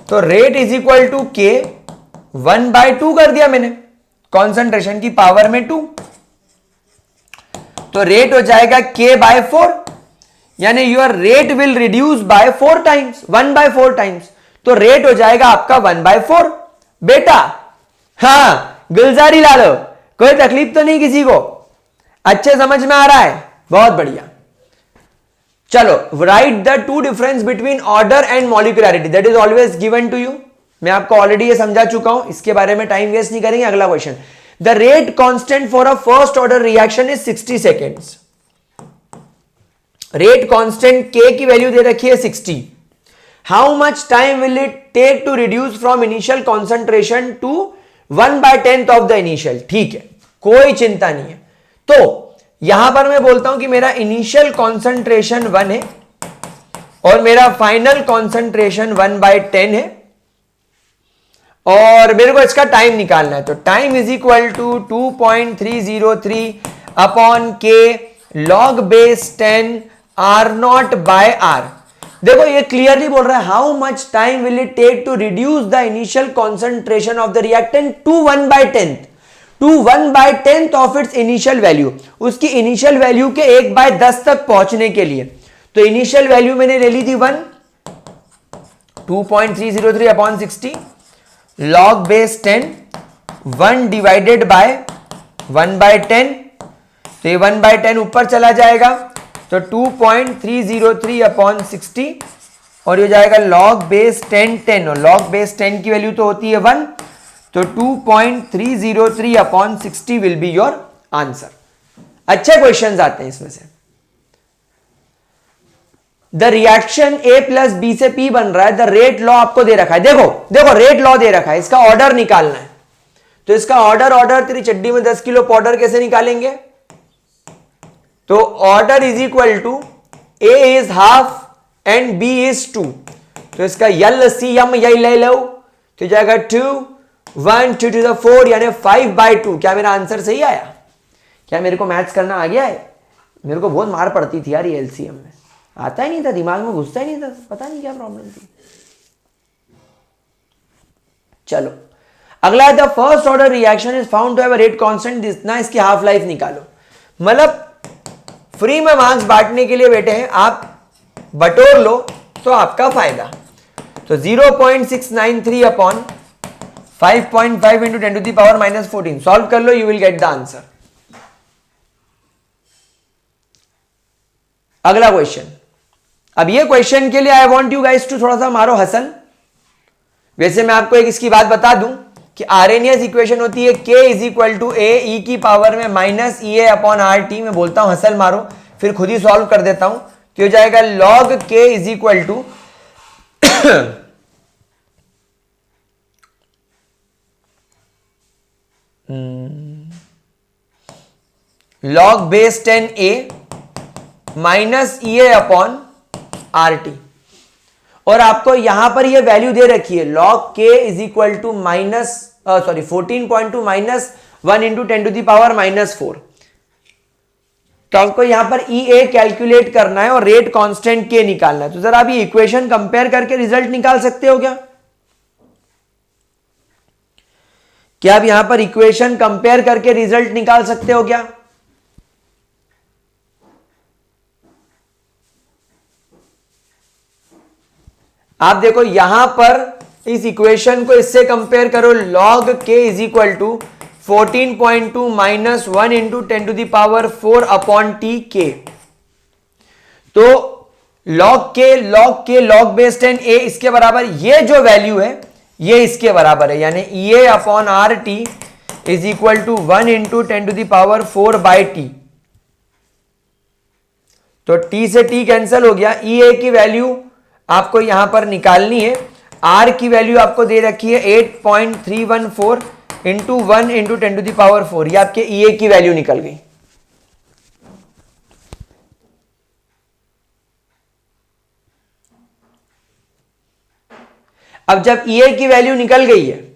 तो rate is equal to K 1/2 कर दिया मैंने कॉन्सेंट्रेशन की पावर में 2, तो रेट हो जाएगा K/4 यानी your rate will reduce by 4 times, 1/4 times. तो रेट हो जाएगा आपका 1/4। बेटा हाँ गुलजारी ला लो, कोई तकलीफ तो नहीं किसी को? अच्छे समझ में आ रहा है? बहुत बढ़िया। चलो right the two difference between order and molecularity that is always given to you. मैं आपको ऑलरेडी ये समझा चुका हूं, इसके बारे में टाइम वेस्ट नहीं करेंगे। अगला question, the rate constant for a first order reaction is 60 seconds. Rate constant K की वैल्यू दे रखी है 60। How much time will it take to reduce from initial concentration to 1/10 of the initial? ठीक है, कोई चिंता नहीं है। तो यहां पर मैं बोलता हूं कि मेरा इनिशियल कॉन्सेंट्रेशन 1 है और मेरा फाइनल कॉन्सेंट्रेशन 1/10 है, और मेरे को इसका टाइम निकालना है। तो time is equal to 2.303 upon K log base 10 R0 by R। देखो ये क्लियरली बोल रहा है how much time will it take to reduce the initial concentration of the reactant to 1/10 to 1/10 of its initial value, उसकी इनिशियल वैल्यू के 1/10 तक पहुंचने के लिए। तो इनिशियल वैल्यू मैंने ले ली थी 1, 2.303 अपॉन 60 log बेस 10, 1 डिवाइडेड बाय 1/10, तो ये 1/10 ऊपर चला जाएगा, तो 2.303 अपॉन 60 और ये जाएगा log बेस 10 और log बेस 10 की वैल्यू तो होती है 1, तो 2.303 अपॉन 60 विल बी योर आंसर। अच्छे क्वेश्चंस आते हैं इसमें से। The reaction A plus B से P बन रहा है, द रेट लॉ आपको दे रखा है, देखो रेट लॉ दे रखा है, इसका ऑर्डर निकालना है। तो इसका ऑर्डर तेरी चड्डी में 10 किलो पाउडर कैसे निकालेंगे? तो order is equal to A is half and B is 2, तो इसका LCM यही ले लो, तो जाएगा 2, 1 2 to the 4 यानी 5/2। क्या मेरा आंसर सही आया? क्या मेरे को मैथ्स करना आ गया है? मेरे को बहुत मार पड़ती थी यार ये LCM में, आता ही नहीं था, दिमाग में घुसता ही नहीं था, पता नहीं क्या प्रॉब्लम थी। चलो अगला है the first order reaction is found to have a rate constant इतना, इसकी हाफ लाइफ निकालो। मतलब फ्री में मार्क्स बांटने के लिए बेटे हैं, आप बटोर लो तो आपका फायदा। तो 0.693 upon 5.5 into 10 to the power -14 solve कर लो, you will get the answer. अगला क्वेश्चन, अब ये क्वेश्चन के लिए I want you guys to थोड़ा सा मारो हसल। वैसे मैं आपको एक इसकी बात बता दूं कि आरएनएस इक्वेशन होती है K इज इक्वल टू ए ई की पावर में minus E A upon R T. मैं बोलता हूं हसल मारो, फिर खुद ही सॉल्व कर देता हूं। तो हो जाएगा log K is equal to log base 10a minus E A upon R T. और आपको यहां पर ये वैल्यू दे रखी है log K is equal to 14.2 minus 1 into 10 to the power -4। तो आपको यहां पर ई ए कैलकुलेट करना है और रेट कांस्टेंट K निकालना है। तो जरा अभी इक्वेशन कंपेयर करके रिजल्ट निकाल सकते हो क्या? क्या आप यहां पर इक्वेशन कंपेयर करके रिजल्ट निकाल सकते हो क्या? आप देखो यहां पर इस इक्वेशन को इससे कंपेयर करो, log K is equal to 14.2 minus 1 into 10 to the power 4 upon T K. तो log बेस 10a इसके बराबर, ये जो वैल्यू है ये इसके बराबर है, यानी EA upon R T is equal to 1 into 10 to the power 4/t। तो t से t कैंसिल हो गया, EA की वैल्यू आपको यहां पर निकालनी है, R की वैल्यू आपको दे रखी है 8.314 into 1 into 10 to the power 4, ये आपके EA की वैल्यू निकल गई। अब जब EA की वैल्यू निकल गई है,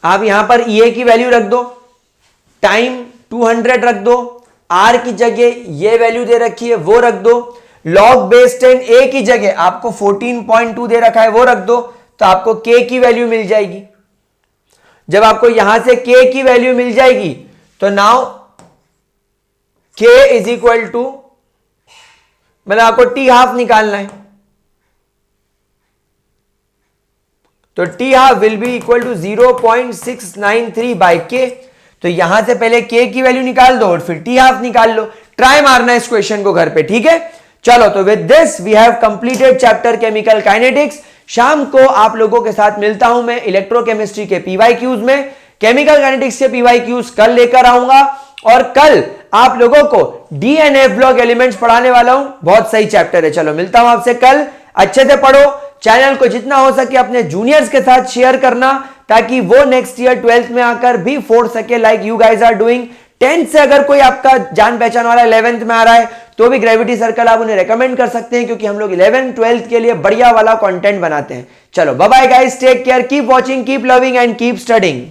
आप यहां पर EA की वैल्यू रख दो, टाइम 200 रख दो, R की जगह ये वैल्यू दे रखी है वो रख दो, log बेस 10a की जगह आपको 14.2 दे रखा है वो रख दो, तो आपको K की वैल्यू मिल जाएगी। जब आपको यहां से K की वैल्यू मिल जाएगी तो now K is equal to, मतलब आपको T हाफ निकालना है, तो T half will be equal to 0.693 by K। तो यहां से पहले K की वैल्यू निकाल दो और फिर T हाफ निकाल लो। ट्राई मारना इस क्वेश्चन को घर पे, ठीक है? चलो, तो with this we have completed chapter chemical kinetics. शाम को आप लोगों के साथ मिलता हूं मैं इलेक्ट्रोकेमिस्ट्री के पीवाईक्यूज में। केमिकल काइनेटिक्स के पीवाईक्यूज कल लेकर आऊंगा और कल आप लोगों को डीएनए ब्लॉक एलिमेंट्स पढ़ाने वाला हूं, बहुत सही चैप्टर है। चलो मिलता हूं आपसे कल, अच्छे से पढ़ो, चैनल को जितना हो सके अपने जूनियर्स के साथ शेयर करना ताकि वो नेक्स्ट ईयर 12th में आकर भी फोड़ सके like you guys are doing. 10th से अगर कोई आपका जान पहचान वाला 11th में आ रहा है तो भी ग्रेविटी सर्कल आप उन्हें रेकमेंड कर सकते हैं, क्योंकि हम लोग 11th 12th के लिए बढ़िया वाला कंटेंट बनाते हैं। चलो bye bye guys, take care, keep watching, keep loving and keep studying.